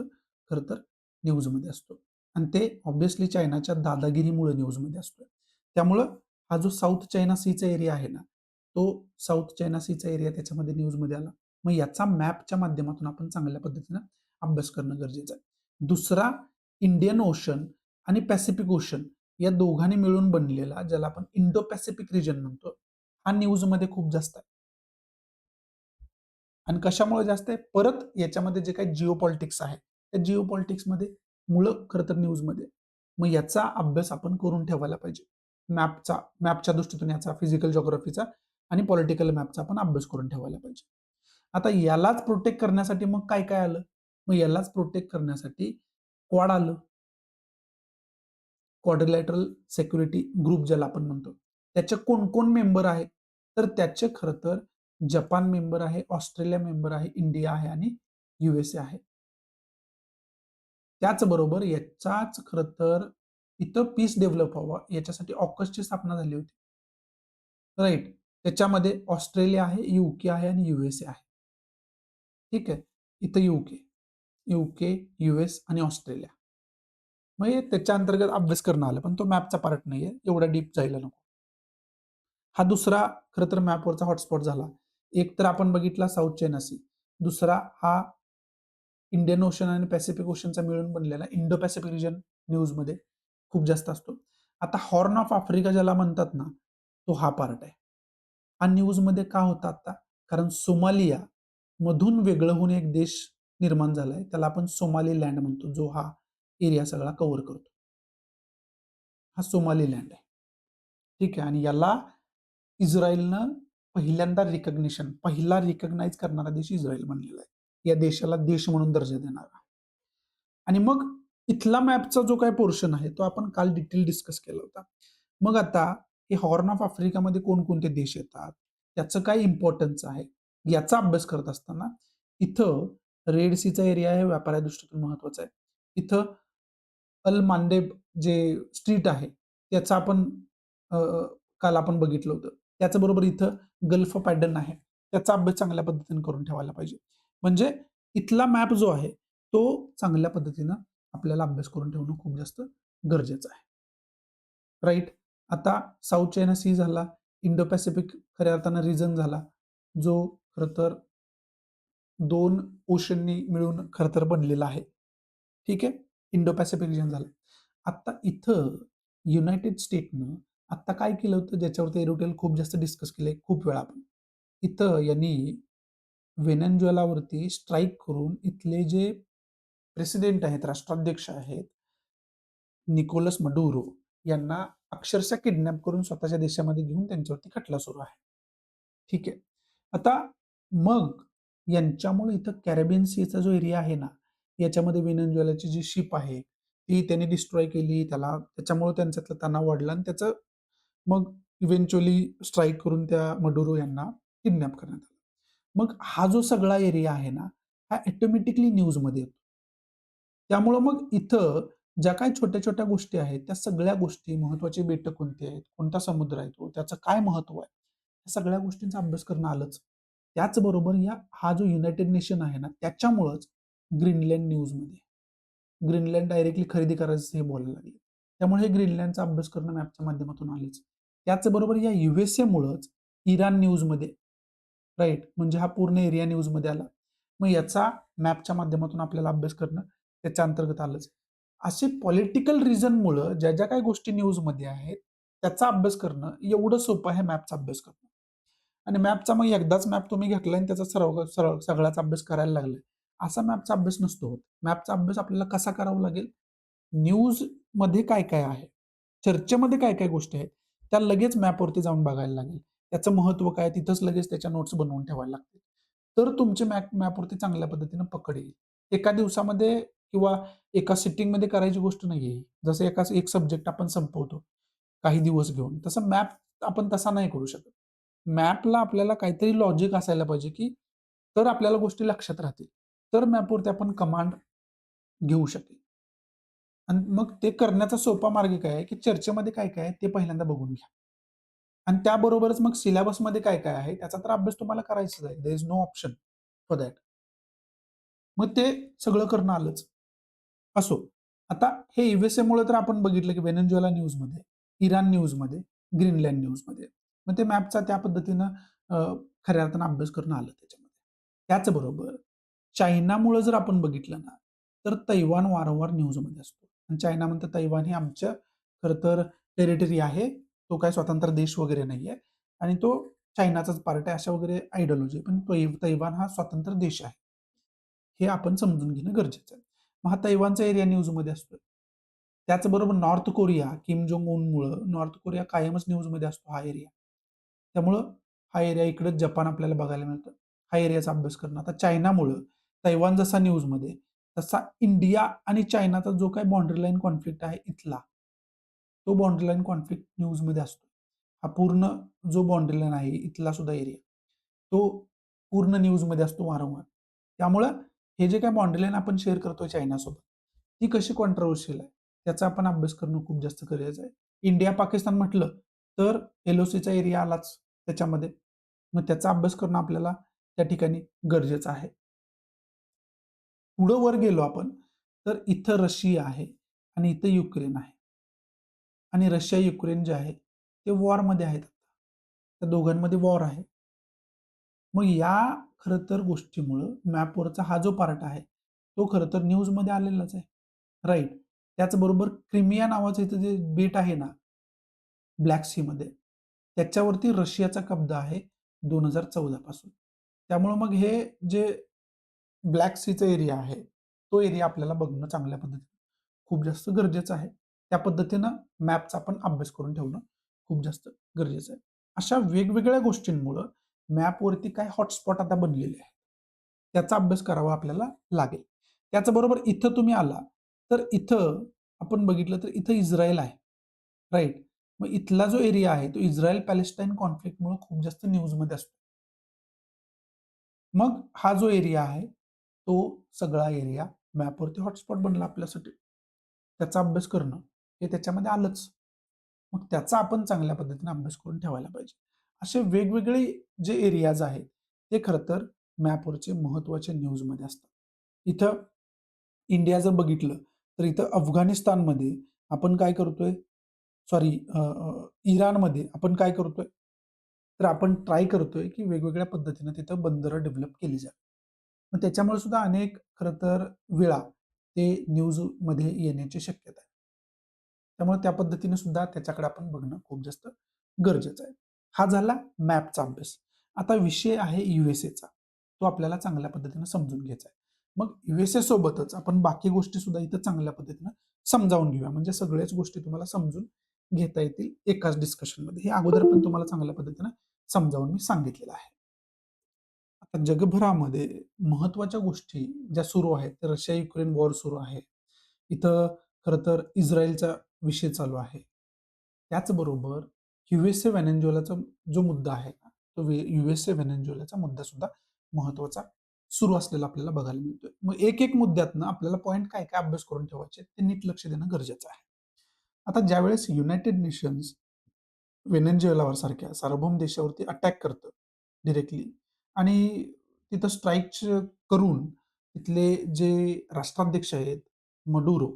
खरं तर न्यूजमध्ये असतो आणि ते ऑब्व्हियसली चायनाच्या दादागिरीमुळे न्यूजमध्ये असतो. त्यामुळं हा जो साऊथ चायना सीचा एरिया आहे ना, तो साऊथ चायना सीचा एरिया त्याच्यामध्ये न्यूजमध्ये आला. मग याचा मॅपच्या माध्यमातून आपण चांगल्या पद्धतीनं अभ्यास करणं गरजेचं आहे. दुसरा इंडियन ओशन आणि पॅसिफिक ओशन या दोघांनी मिळून बनलेला ज्याला आपण इंडो पॅसिफिक रिजन म्हणतो, हा न्यूजमध्ये खूप जास्त आहे. आणि कशामुळे जास्त आहे? परत याच्यामध्ये जे काही जिओ पॉलिटिक्स आहे, त्या जिओ पॉलिटिक्समध्ये मुळं खरं तर न्यूजमध्ये. मग याचा अभ्यास आपण करून ठेवायला पाहिजे. मॅपच्या दृष्टीतून याचा फिजिकल जिओग्राफीचा आणि पॉलिटिकल मॅपचा आपण अभ्यास करून ठेवायला पाहिजे. आता यालाच प्रोटेक्ट करण्यासाठी मग काय-काय आलं? मग यालाच प्रोटेक्ट करण्यासाठी क्वाड आलं. क्वाड्रिलॅटरल सिक्युरिटी ग्रुप ज्याला आपण म्हणतो. त्याचे कोण-कोण मेंबर आहेत? तर त्याचे खरं तर जपान मेंबर आहे, ऑस्ट्रेलिया मेंबर आहे, इंडिया आहे आणि यूएसए आहे. त्याचबरोबर याचाच खरं तर इथं पीस डेव्हलप व्हावं याच्यासाठी ऑकसची स्थापना झाली होती. राइट. त्याच्यामध्ये ऑस्ट्रेलिया आहे, यूके आहे आणि यूएसए आहे. ठीक आहे. इथं यूके, यूएस आणि ऑस्ट्रेलिया. मग हे त्याच्या अंतर्गत अभ्यास करणं आलं, पण तो मॅपचा पार्ट नाहीये. एवढा डीप जायला नको. हा दुसरा खरं तर मॅपवरचा हॉटस्पॉट झाला. एक तर आपण बघितला साऊथ चायना सी. दुसरा हा इंडियन ओशन आणि पॅसिफिक ओशनचा मिळून बनलेला इंडो पॅसिफिक रिजन न्यूजमध्ये खूप जास्त असतो. आता हॉर्न ऑफ आफ्रिका ज्याला म्हणतात ना, तो हा पार्ट आहे. हा न्यूजमध्ये का होता आता? कारण सोमालिया मधून वेगळं होऊन एक देश निर्माण झालाय. त्याला आपण सोमालीलँड म्हणतो, जो हा एरिया सगळा कव्हर करतो. हा सोमालीलँड आहे. ठीक आहे आणि याला इस्रायलनं पहिला रिकॉग्नाइज करणारा देश इस्रायल बनलेला आहे. या देशाला देश म्हणून दर्जा देणारा. आणि मग इथला मॅपचा जो काही पोर्शन आहे, तो आपण काल डिटेल डिस्कस केला होता. मग आता हे हॉर्न ऑफ आफ्रिकामध्ये कोणकोणते देश येतात? त्याचं काय इम्पोर्टन्स आहे? याचा अभ्यास करत असताना इथं रेड सीचा एरिया आहे व्यापाऱ्या दृष्टीतून महत्वाचा आहे. इथं अल मांडेब जे स्ट्रीट आहे, त्याचं आपण अ, काल आपण बघितलं होतं. त्याचबरोबर इथं गल्फ पॅडर्न आहे. त्याचा अभ्यास चांगल्या पद्धतीने करून ठेवायला पाहिजे. म्हणजे इथला मॅप जो आहे, तो चांगल्या पद्धतीनं आपल्याला अभ्यास करून ठेवणं खूप जास्त गरजेचं आहे. राइट. आता साऊथ चायना सी झाला, इंडो पॅसिफिक खऱ्या अर्थानं रिजन झाला, जो खरं तर 2 ओशननी मिळून खरं तर बनलेला आहे. ठीक आहे. इंडो पॅसिफिक रिजन झालं. आता इथं युनायटेड स्टेटनं आता काय केलं होतं, ज्याच्यावरती एरोटेल खूप जास्त डिस्कस केलंय खूप वेळा आपण. इथं यांनी व्हेनेझुएलावरती स्ट्राईक करून इथले जे प्रेसिडेंट आहेत, राष्ट्राध्यक्ष आहेत, निकोलस मडुरो यांना अक्षरशः किडनॅप करून स्वतःच्या देशामध्ये घेऊन त्यांच्यावरती खटला सुरू आहे. ठीक आहे. आता मग यांच्यामुळे इथं कॅरिबियन सीचा जो एरिया आहे ना, याच्यामध्ये व्हेनेझुएलाची जी शिप आहे, ती त्यांनी डिस्ट्रॉय केली. त्याच्यामुळे त्यांच्यातला तणाव वाढला आणि त्याचं मग इव्हेंच्युअली स्ट्राईक करून त्या मडुरो यांना किडनॅप करण्यात आलं. मग हा जो सगळा एरिया आहे ना, हा ऑटोमॅटिकली न्यूजमध्ये येतो. त्यामुळं मग इथं ज्या काही छोट्या-छोट्या गोष्टी आहेत, त्या सगळ्या गोष्टी महत्त्वाची बेटं कोणती आहेत, कोणता समुद्र आहे तो, त्याचं काय महत्त्व आहे, या सगळ्या गोष्टींचा अभ्यास करणं आलंच. त्याचबरोबर हा जो युनायटेड नेशन आहे ना, त्याच्यामुळंच ग्रीनलँड न्यूजमध्ये ग्रीनलँड डायरेक्टली खरेदी करायचं हे बोलायला लागले. त्यामुळे हे ग्रीनलँडचा अभ्यास करणं मॅपच्या माध्यमातून आलंच. त्याचबरोबर या यूएसएमुळंच इराण न्यूजमध्ये राइट म्हणजे हा पूर्ण एरिया न्यूजमध्ये आला. मग याचा मॅपच्या माध्यमातून आपल्याला अभ्यास करणं त्याच्या अंतर्गत आलंच. असे पॉलिटिकल रिझनमुळं ज्या काही गोष्टी न्यूजमध्ये आहेत, त्याचा अभ्यास करणं एवढं सोपं आहे मॅपचा अभ्यास करणं. आणि मॅपचा मग एकदाच मॅप तुम्ही घेतला आणि त्याचा सर्व सरळ सगळाच अभ्यास करायला लागलाय, असा मॅपचा अभ्यास नसतो होत. मॅपचा अभ्यास आपल्याला कसा करावा लागेल? न्यूजमध्ये काय-काय आहे? चर्चेमध्ये काय-काय गोष्टी आहेत? त्या लगेच मॅपवरती जाऊन बघायला लागेल. त्याचं महत्त्व काय? तिथंच लगेच त्याच्या नोट्स बनवून ठेवायला लागतील. तर तुमची मॅपवरती चांगल्या पद्धतीनं पकड येईल. एका दिवसामध्ये किंवा एका सिटिंगमध्ये करायची गोष्ट नाहीये जसं एक सब्जेक्ट आपण संपवतो, काही दिवस घेऊन. तसं मॅप आपण तसा नाही करू शकत. मॅपला आपल्याला काहीतरी लॉजिक असायला पाहिजे, की तर आपल्याला गोष्टी लक्षात राहतील. तर मॅपवरती आपण कमांड घेऊ शकेल. आणि मग ते करण्याचा सोपा मार्ग काय आहे, की चर्चेमध्ये काय-काय आहे ते पहिल्यांदा बघून घ्या. आणि त्याबरोबरच मग सिलेबसमध्ये काय-काय आहे त्याचा तर अभ्यास तुम्हाला करायचाच आहे. There is no option for that. मग ते सगळं करणं आलंच. असो. आता हे यू-एस-एमुळे तर आपण बघितलं, की व्हेनेझुएला न्यूजमध्ये, इराण न्यूजमध्ये, ग्रीनलँड न्यूजमध्ये. मग ते मॅपचा त्या पद्धतीनं अ, खऱ्या अर्थानं अभ्यास करणं आलं त्याच्यामध्ये. त्याचबरोबर चायनामुळं जर आपण बघितलं ना, तर तैवान वारंवार न्यूजमध्ये असतो. आणि चायना म्हणतं तैवान हे आमच्या खरं तर टेरिटरी आहे. तो काही स्वतंत्र देश वगैरे नाहीये आणि तो चायनाचाच पार्ट आहे अशा वगैरे आयडिओलॉजी. पण तैवान हा स्वतंत्र देश आहे. हे आपण समजून घेणं गरजेचं आहे. मग हा तैवानचा एरिया न्यूजमध्ये असतो. त्याचबरोबर नॉर्थ कोरिया, किम जोंग उनमुळं नॉर्थ कोरिया कायमच न्यूजमध्ये असतो हा एरिया. त्यामुळं हा एरिया इकडं जपान आपल्याला बघायला मिळतं. हा एरियाचा अभ्यास करणं. आता चायनामुळं तैवान जसा न्यूजमध्ये, तसा इंडिया आणि चायनाचा जो काही बाउंडरी लाईन कॉन्फ्लिक्ट आहे इथला, तो बाउंडरी लाईन कॉन्फ्लिक्ट न्यूजमध्ये असतो. हा पूर्ण जो बाउंडरी लाईन आहे इथला सुद्धा एरिया, तो पूर्ण न्यूजमध्ये असतो वारंवार. त्यामुळं हे जे काही बाउंडरी लाईन आपण शेअर करतोय चायनासोबत, ती कशी कॉन्ट्रोव्हर्शियल आहे, त्याचा आपण अभ्यास करणं खूप जास्त गरजेचं आहे. इंडिया-पाकिस्तान म्हटलं, तर एल-ओ-सीचा एरिया आलाच त्याच्यामध्ये. मग त्याचा अभ्यास करणं आपल्याला त्या ठिकाणी गरजेचं आहे. पुढं वर गेलो आपण, तर इथं रशिया आहे आणि इथं युक्रेन आहे. आणि रशिया, युक्रेन जे आहे, ते वॉरमध्ये आहेत. त्या दोघांमध्ये वॉर आहे. मग या खरं तर गोष्टीमुळं मॅपवरचा हा जो पार्ट आहे, तो खरं तर न्यूजमध्ये आलेलाच आहे. राइट. त्याचबरोबर क्रिमिया नावाचं इथं जे बेट आहे ना, ब्लॅक सीमध्ये, त्याच्यावरती रशियाचा कब्जा आहे 2014 पासून. त्यामुळं मग हे जे ब्लॅक सीचा एरिया आहे, तो एरिया आपल्याला बघणं चांगल्या पद्धतीने खूप जास्त गरजेचं आहे. त्या पद्धतीनं मॅपचा आपण अभ्यास करून ठेवणं खूप जास्त गरजेचं आहे. अशा वेगवेगळ्या गोष्टींमुळं मॅपवरती काय हॉटस्पॉट आता बनलेले आहेत. त्याचा अभ्यास करावा आपल्याला लागेल. त्याचबरोबर इथं तुम्ही आला, तर इथं आपण बघितलं तर इथं इस्रायल आहे. राइट. मग इथला जो एरिया आहे, तो इस्रायल पॅलेस्टाईन कॉन्फ्लिक्टमुळे खूप जास्त न्यूजमध्ये असतो. मग हा जो एरिया आहे, तो सगळा एरिया मॅपवरती हॉटस्पॉट बनला आपल्यासाठी. त्याचा अभ्यास करणं हे त्याच्यामध्ये आलंच. मग त्याचा आपण चांगल्या पद्धतीने अभ्यास करून ठेवायला पाहिजे. असे वेगवेगळे जे एरियाज आहेत, ते खरं तर मॅपवरचे महत्त्वाचे न्यूजमध्ये असतात. इथं इंडिया जर बघितलं, तर इथं अफगाणिस्तानमध्ये आपण काय करतोय सॉरी इराणमध्ये आपण काय करतोय? तर आपण ट्राय करतोय, की वेगवेगळ्या पद्धतीनं तिथं बंदरं डेव्हलप केली जावी. मग त्याच्यामुळे सुद्धा अनेक खरं तर वेळा ते न्यूजमध्ये येण्याची शक्यता आहे. त्यामुळे त्या पद्धतीने सुद्धा त्याच्याकडे आपण बघणं खूप जास्त गरजेचं आहे. हा झाला मॅपचा अभ्यास. आता विषय आहे यू-एस-एचा. तो आपल्याला चांगल्या पद्धतीने समजून घ्यायचा आहे. मग यू-एस-ए सोबतच आपण बाकी गोष्टी सुद्धा इथं चांगल्या पद्धतीनं समजावून घेऊया. म्हणजे सगळ्याच गोष्टी तुम्हाला समजून घेता येतील एकाच डिस्कशनमध्ये. हे अगोदर पण तुम्हाला चांगल्या पद्धतीनं समजावून मी सांगितलेलं आहे. आता जगभरामध्ये महत्त्वाच्या गोष्टी ज्या सुरू आहेत, तर रशिया-युक्रेन वॉर सुरू आहे. इथं खरं तर इस्रायलचा विषय चालू आहे. त्याचबरोबर यू-एस-ए व्हेनेझुएलाचा जो मुद्दा आहे ना, तो यू-एस-ए व्हेनेझुएलाचा मुद्दा सुद्धा महत्त्वाचा सुरू असलेला आपल्याला बघायला मिळतोय. मग एक मुद्द्यातनं आपल्याला पॉइंट काय अभ्यास करून ठेवायचे ते नीट लक्ष देणं गरजेचं आहे. आता ज्यावेळेस युनायटेड नेशन्स व्हेनेझुएलावर सारख्या सार्वभौम देशावरती अटॅक करतं डिरेक्टली आणि तिथं स्ट्राईक करून तिथले जे राष्ट्राध्यक्ष आहेत मडुरो,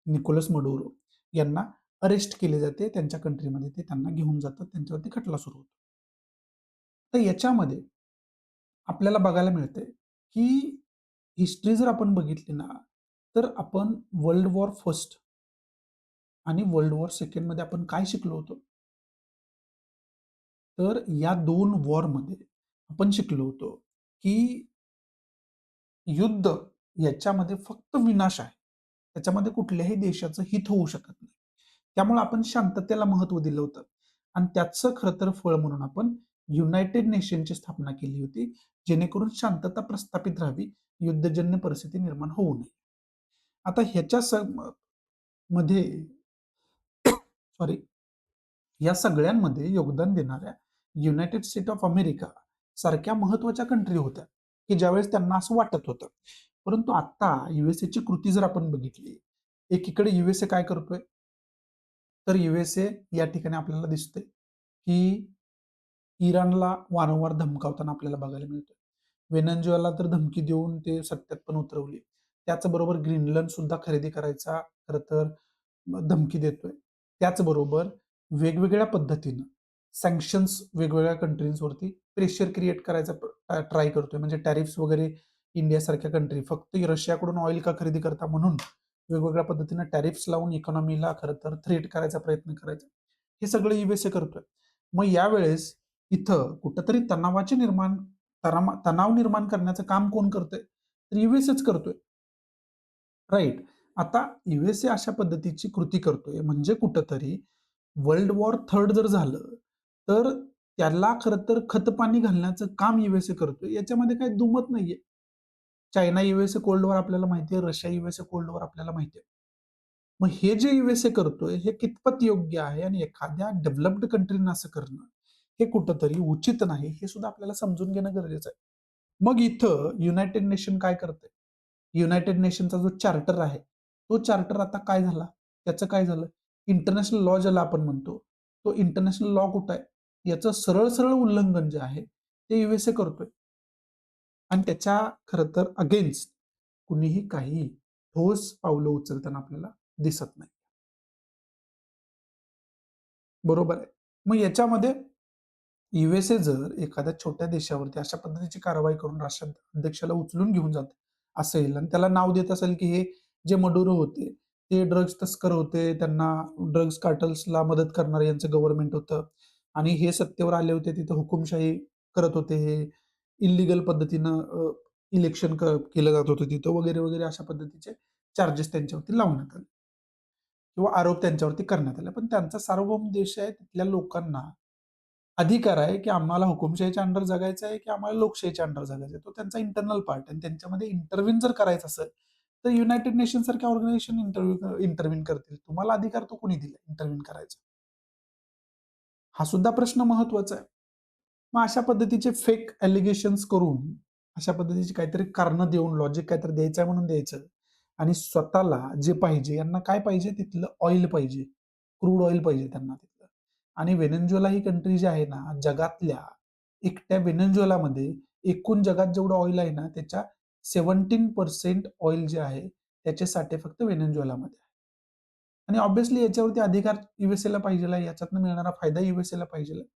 निकोलस मडुरो यांना अरेस्ट केले जाते. त्यांच्या कंट्रीमध्ये ते त्यांना घेऊन जातात. त्यांच्यावरती खटला सुरू होतो. तर याच्यामध्ये आपल्याला बघायला मिळतंय, की हिस्ट्री जर आपण बघितली ना, तर आपण वर्ल्ड वॉर फर्स्ट आणि वर्ल्ड वॉर सेकंडमध्ये आपण काय शिकलो होतो? तर या 2 वॉरमध्ये आपण शिकलो होतो, की युद्ध याच्यामध्ये फक्त विनाश आहे. त्याच्यामध्ये कुठल्याही देशाचं हित होऊ शकत नाही. त्यामुळे आपण शांततेला महत्त्व दिलं होतं आणि त्याचं खरं तर फळ म्हणून आपण युनायटेड नेशनची स्थापना केली होती, जेणेकरून शांतता प्रस्थापित राहावी, युद्धजन्य परिस्थिती निर्माण होऊ नये. आता ह्याच्या मध्ये सॉरी या सगळ्यांमध्ये योगदान देणाऱ्या युनायटेड स्टेट ऑफ अमेरिका सारख्या महत्वाच्या कंट्री होत्या, की ज्यावेळेस त्यांना असं वाटत होतं. परंतु आता ची कृती जर आपण बघितली, एकीकडे युएसए काय करतोय? तर युएसए या ठिकाणी आपल्याला दिसतंय, की इराणला वारंवार धमकावताना आपल्याला बघायला मिळतोय. व्हेनेझुएला तर धमकी देऊन ते सत्यात पण उतरवली. त्याचबरोबर ग्रीनलंड सुद्धा खरेदी करायचा खरं तर धमकी देतोय. त्याचबरोबर वेगवेगळ्या पद्धतीनं सँक्शन्स वेगवेगळ्या कंट्रीजवरती प्रेशर क्रिएट करायचा ट्राय करतोय. म्हणजे टॅरिफ्स वगैरे इंडियासारख्या कंट्री फक्त रशियाकडून ऑइल का खरेदी करता म्हणून वेगवेगळ्या पद्धतीनं टॅरिफ्स लावून इकॉनॉमीला खरं तर थ्रेट करायचा प्रयत्न करायचा. हे सगळं युएसए करतोय. मग यावेळेस इथं कुठेतरी तणाव निर्माण करण्याचं काम कोण करतंय? तर युएसएच करतोय. राइट. आता युएसए अशा पद्धतीची कृती करतोय म्हणजे कुठेतरी वर्ल्ड वॉर थर्ड जर झालं, तर त्याला खरं तर खतपाणी घालण्याचं काम युएसए करतोय. याच्यामध्ये काही दुमत नाहीये. चायना युएसए कोल्ड वॉर आपल्याला माहिती आहे, रशिया युएसए कोल्ड वॉर आपल्याला माहिती आहे. मग हे जे युएसए करतोय हे कितपत योग्य आहे आणि एखाद्या डेव्हलप्ड कंट्रीनं असं करणं, हे कुठेतरी उचित नाही, हे सुद्धा आपल्याला समजून घेणं गरजेचं आहे. मग इथं युनायटेड नेशन काय करतंय? युनायटेड नेशनचा जो चार्टर आहे, तो चार्टर आता काय झाला? त्याचं काय झालं? इंटरनॅशनल लॉ ज्याला आपण म्हणतो, तो इंटरनॅशनल लॉ कुठं आहे? याचं सरळ-सरळ उल्लंघन जे आहे, ते युएसए करतोय. आणि त्याच्या खरं तर अगेन्स्ट कुणीही काही ठोस पावलं उचलताना आपल्याला दिसत नाही. बरोबर आहे. मग याच्यामध्ये युएसए जर एखाद्या छोट्या देशावरती अशा पद्धतीची कारवाई करून राष्ट्राध्यक्षाला उचलून घेऊन जात असेल आणि त्याला नाव देत असेल, की हे जे मडुरो होते, ते ड्रग्ज तस्कर होते, त्यांना ड्रग्ज कार्टल्सला मदत करणारं यांचं गव्हर्नमेंट होतं आणि हे सत्तेवर आले होते, तिथं हुकुमशाही करत होते हे. इल्लीगल पद्धतीनं इलेक्शन केलं जात होतं तिथं वगैरे, वगैरे अशा पद्धतीचे चार्जेस त्यांच्यावरती लावण्यात आले किंवा आरोप त्यांच्यावरती करण्यात आले. पण त्यांचा सार्वभौम देश आहे, तिथल्या लोकांना अधिकार आहे, की आम्हाला हुकुमशाहीच्या अंडर जगायचं आहे, की आम्हाला लोकशाहीच्या अंडर जगायचं आहे. तो त्यांचा इंटरनल पार्ट आहे आणि त्यांच्यामध्ये इंटरव्हीन जर करायचं असेल, तर युनायटेड नेशन सारख्या ऑर्गनायझेशन इंटरव्हीन करतील. तुम्हाला अधिकार तो कोणी दिला इंटरव्हीन करायचा? हा सुद्धा प्रश्न महत्वाचा आहे. मग अशा पद्धतीचे फेक ॲलिगेशन्स करून, अशा पद्धतीची काहीतरी कारणं देऊन, लॉजिक काहीतरी द्यायचं आहे म्हणून द्यायचं आणि स्वतःला जे पाहिजे, यांना काय पाहिजे? तिथलं ऑइल पाहिजे. क्रूड ऑइल पाहिजे त्यांना तिथलं. आणि व्हेनेझुएला ही कंट्री जी आहे ना, जगातल्या एकट्या व्हेनेझुएलामध्ये एकूण जगात जेवढं ऑइल आहे ना, त्याच्या 17% ऑइल जे आहे, त्याचे साठे फक्त व्हेनेझुएलामध्ये आहे. आणि ऑब्व्हियसली याच्यावरती अधिकार यूएसएला पाहिजेल आहे. याच्यातनं मिळणारा फायदा यूएसएला पाहिजेल आहे.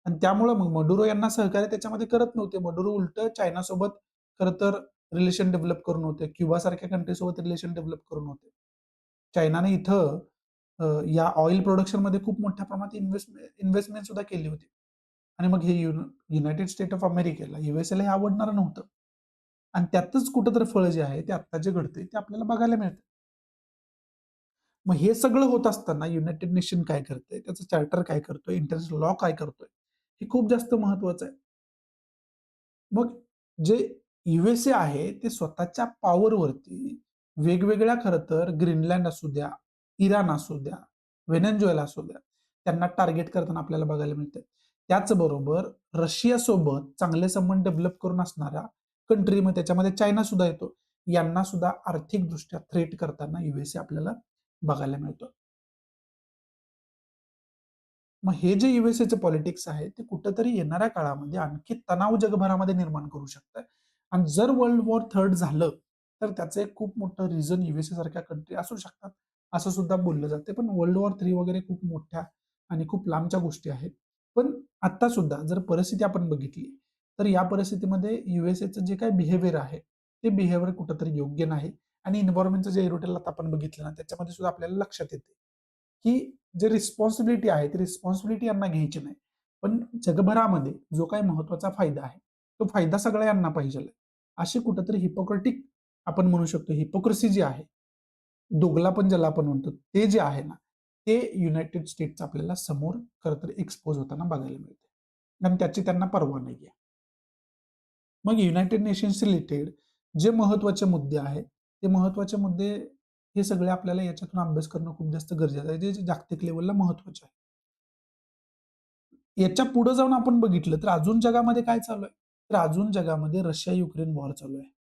आणि त्यामुळं मग मडुरो यांना सहकार्य त्याच्यामध्ये करत नव्हते. मडुरो उलटं चायनासोबत खरं तर रिलेशन डेव्हलप करून होते. क्युबासारख्या कंट्रीसोबत रिलेशन डेव्हलप करून होते. चायनाने इथं या ऑइल प्रोडक्शनमध्ये खूप मोठ्या प्रमाणात इन्व्हेस्टमेंट सुद्धा केली होती. आणि मग हे युनायटेड स्टेट ऑफ अमेरिकेला, यूएसएला हे आवडणारं नव्हतं. आणि त्यातच कुठेतरी फळ जे आहे, ते आत्ता जे घडतंय, ते आपल्याला बघायला मिळतं. मग हे सगळं होत असताना युनायटेड नेशन काय करतंय, त्याचं चार्टर काय करतोय, इंटरनॅशनल लॉ काय करतोय, हे खूप जास्त महत्वाचं आहे. मग जे यूएसए आहे ते स्वतःच्या पॉवरवरती वेगवेगळ्या खरं तर ग्रीनलँड असू द्या, इराण असू द्या, व्हेनेझुएला असू द्या, त्यांना टार्गेट करताना आपल्याला बघायला मिळतंय. त्याचबरोबर रशियासोबत चांगले संबंध डेव्हलप करून असणाऱ्या कंट्री, मग त्याच्यामध्ये चायना सुद्धा येतो. यांना सुद्धा आर्थिकदृष्ट्या थ्रेट करताना यूएसए आपल्याला बघायला मिळतो. मग हे जे यूएसएचं पॉलिटिक्स आहे, ते कुठेतरी येणाऱ्या काळामध्ये आणखी तणाव जगभरामध्ये निर्माण करू शकतं. आणि जर वर्ल्ड वॉर थर्ड झालं, तर त्याचं एक खूप मोठं रिझन यूएसए सारख्या कंट्री असू शकतात, असं सुद्धा बोललं जाते. पण वर्ल्ड वॉर 3 वगैरे खूप मोठ्या आणि खूप लांबच्या गोष्टी आहेत. पण आता सुद्धा जर परिस्थिती आपण बघितली, तर या परिस्थितीमध्ये यूएसएचं जे काही बिहेवियर आहे, ते बिहेवियर कुठेतरी योग्य नाही. आणि एन्व्हायर्नमेंटचं जे एरोटेल आता आपण बघितलं ना, त्याच्यामध्ये सुद्धा आपल्याला लक्षात येते, की जे रिस्पॉन्सिबिलिटी आहे, ती रिस्पॉन्सिबिलिटी यांना घ्यायची नाही. पण जगभरामध्ये जो काही महत्त्वाचा फायदा आहे, तो फायदा सगळ्यांना पाहिजेल. अशी कुठेतरी हिपोक्रेटिक आपण म्हणू शकतो, हिपोक्रेसी जी आहे, दोघलापण ज्याला आपण म्हणतो, ते जे आहे ना, ते युनायटेड स्टेट्स आपल्याला समोर खरं तर एक्सपोज होताना बघायला मिळते. आणि त्याची त्यांना पर्वा नाहीये. मग युनायटेड नेशन्स रिलेटेड जे महत्त्वाचे मुद्दे आहेत, ते महत्त्वाचे मुद्दे हे सगळे आपल्याला याच्यातून अभ्यास करणं खूप जास्त गरजेचं आहे, जे जे जागतिक लेव्हलला महत्त्वाचे आहे. याच्या पुढे जाऊन आपण बघितलं तर अजून जगामध्ये काय चालू आहे? तर अजून जगामध्ये रशिया-युक्रेन वॉर चालू आहे.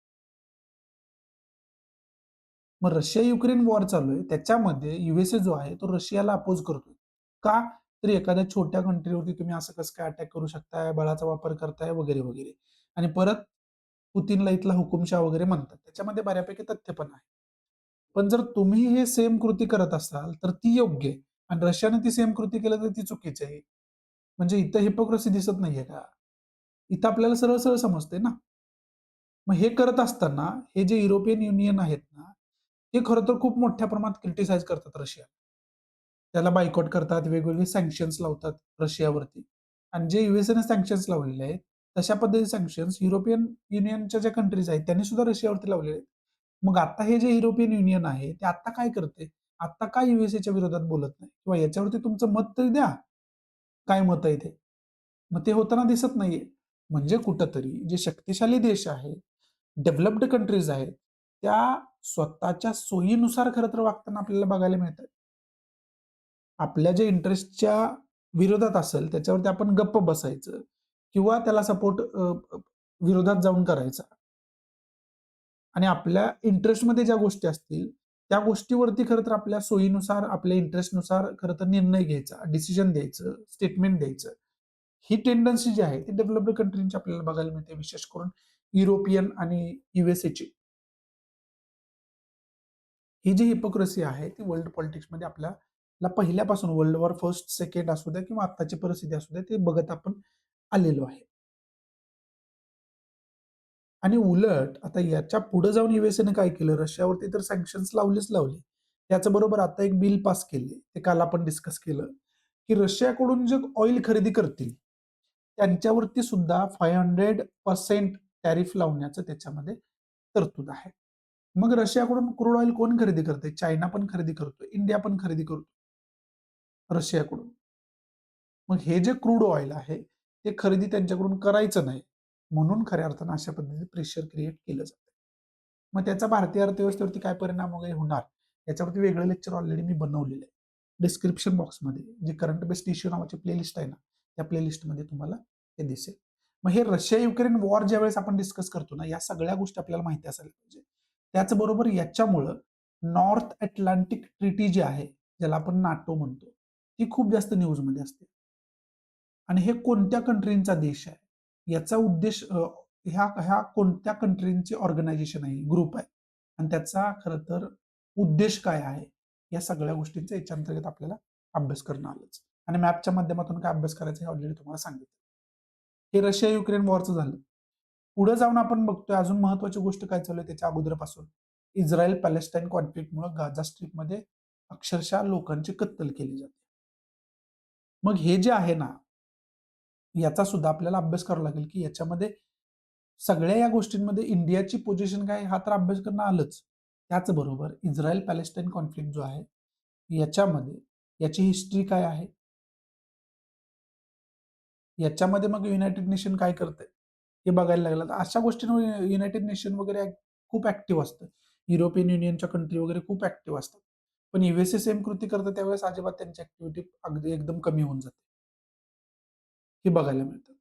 मग रशिया-युक्रेन वॉर चालू आहे. त्याच्यामध्ये यूएसए जो आहे तो रशियाला अपोज करतोय. का? तर एखाद्या छोट्या कंट्रीवरती तुम्ही असं कसं काय अटॅक करू शकताय, बळाचा वापर करताय वगैरे, वगैरे. आणि परत पुतीनला इथला हुकुमशहा वगैरे म्हणतात. त्याच्यामध्ये बऱ्यापैकी तथ्य पण आहे. पण जर तुम्ही हे सेम कृती करत असाल, तर ती योग्य आहे. आणि रशियाने ती सेम कृती केलं तर ती चुकीची आहे. म्हणजे इथं हिपोक्रेसी दिसत नाहीये का? इथं आपल्याला सरळ-सरळ समजतंय ना. मग हे करत असताना हे जे युरोपियन युनियन आहेत ना, हे खरं तर खूप मोठ्या प्रमाणात क्रिटिसाइज करतात रशिया. त्याला बायकॉट करतात, वेगवेगळे सँक्शन्स लावतात रशियावरती. आणि जे यूएसएने सँक्शन्स लावलेले आहेत, तशा पद्धतीचे सँक्शन्स युरोपियन युनियनच्या ज्या कंट्रीज आहेत, त्यांनी सुद्धा रशियावरती लावलेले आहेत. मग आता हे जे युरोपियन युनियन आहे, ते आता काय करते? आता का यूएसएच्या विरोधात बोलत नाही? किंवा याच्यावरती तुमचं मत तरी द्या. काय मत आहे ते? मग ते होताना दिसत नाहीये. म्हणजे कुठेतरी जे शक्तिशाली देश आहे, डेव्हलप्ड कंट्रीज आहेत, त्या स्वतःच्या सोयीनुसार खरं तर वागताना आपल्याला बघायला मिळतात. आपल्या जे इंटरेस्टच्या विरोधात असेल, त्याच्यावरती आपण गप्प बसायचं किंवा त्याला सपोर्ट विरोधात जाऊन करायचा. आणि आपल्या इंटरेस्टमध्ये ज्या गोष्टी असतील, त्या गोष्टीवरती खरं तर आपल्या सोयीनुसार, आपल्या इंटरेस्टनुसार खरं तर निर्णय घ्यायचा, डिसिजन द्यायचं, स्टेटमेंट द्यायचं. ही टेंडन्सी जी आहे, ती डेव्हलप्ड कंट्रीची आपल्याला बघायला मिळते, विशेष करून युरोपियन आणि यूएसएची. ही जी हिपोक्रेसी आहे, ती वर्ल्ड पॉलिटिक्समध्ये आपल्याला पहिल्यापासून वर्ल्ड वॉर फर्स्ट, सेकंड असू द्या किंवा आत्ताची परिस्थिती असू द्या, ते बघत आपण आलेलो आहे. आणि उलट आता याच्या पुढे जाऊन यूएसएने काय केलं, रशियावरती तर सँक्शन्स लावलेच लावले. त्याचबरोबर आता एक बिल पास केले. ते काल आपण डिस्कस केलं, की रशियाकडून जे ऑइल खरेदी करतील, त्यांच्यावरती सुद्धा 500% टॅरिफ लावण्याचं त्याच्यामध्ये तरतूद आहे. मग रशियाकडून क्रूड ऑइल कोण खरेदी करते? चायना पण खरेदी करतो, इंडिया पण खरेदी करतो रशियाकडून. मग हे जे क्रूड ऑइल आहे, ते खरेदी त्यांच्याकडून करायचं नाही. म्हणून खऱ्या अर्थानं अशा पद्धतीने प्रेशर क्रिएट केलं जातं. मग त्याचा भारतीय अर्थव्यवस्थेवरती काय परिणाम वगैरे होणार, याच्यावरती वेगळं लेक्चर ऑलरेडी मी बनवलेलं आहे. डिस्क्रिप्शन बॉक्समध्ये जे करंट बेस्ड इश्यू नावाची प्लेलिस्ट आहे ना, त्या प्लेलिस्टमध्ये तुम्हाला ते दिसेल. मग हे रशिया-युक्रेन वॉर ज्यावेळेस आपण डिस्कस करतो ना, या सगळ्या गोष्टी आपल्याला माहिती असायला पाहिजे. त्याचबरोबर याच्यामुळं नॉर्थ अटलांटिक ट्रिटी जी आहे, ज्याला आपण नाटो म्हणतो, ती खूप जास्त न्यूजमध्ये असते. आणि हे कोणत्या कंट्रींचा देश आहे? याचा उद्देश ह्या ह्या कोणत्या कंट्रींचे ऑर्गनायझेशन आहे, ग्रुप आहे आणि त्याचा खरं तर उद्देश काय आहे? या सगळ्या गोष्टींचा याच्या अंतर्गत आपल्याला अभ्यास करणं आलंच. आणि मॅपच्या माध्यमातून काय अभ्यास करायचा हे ऑलरेडी तुम्हाला सांगितलं. हे रशिया-युक्रेन वॉरचं झालं. पुढे जाऊन आपण बघतोय अजून महत्त्वाची गोष्ट काय चालू आहे त्याच्या अगोदरपासून. इस्रायल पॅलेस्टाईन कॉन्फ्लिक्टमुळे गाझा स्ट्रिपमध्ये अक्षरशः लोकांची कत्तल केली जाते. मग हे जे आहे ना, याचा सुद्धा आपल्याला अभ्यास करावा लागेल, की याच्यामध्ये सगळ्या या गोष्टींमध्ये इंडियाची पोझिशन काय हा तर अभ्यास करणं आलंच. त्याचबरोबर इस्रायल पॅलेस्टाईन कॉन्फ्लिक्ट जो आहे, याच्यामध्ये याची हिस्ट्री काय आहे? याच्यामध्ये मग युनायटेड नेशन काय करतंय? हे बघायला लागलं. तर अशा गोष्टींवर युनायटेड नेशन वगैरे खूप ॲक्टिव्ह असतं. युरोपियन युनियनच्या कंट्री वगैरे खूप ॲक्टिव्ह असतात. पण यूएसए सेम कृती करतं त्यावेळेस अजिबात त्यांची ॲक्टिव्हिटी अगदी एकदम कमी होऊन जाते. हे बघायला मिळतं.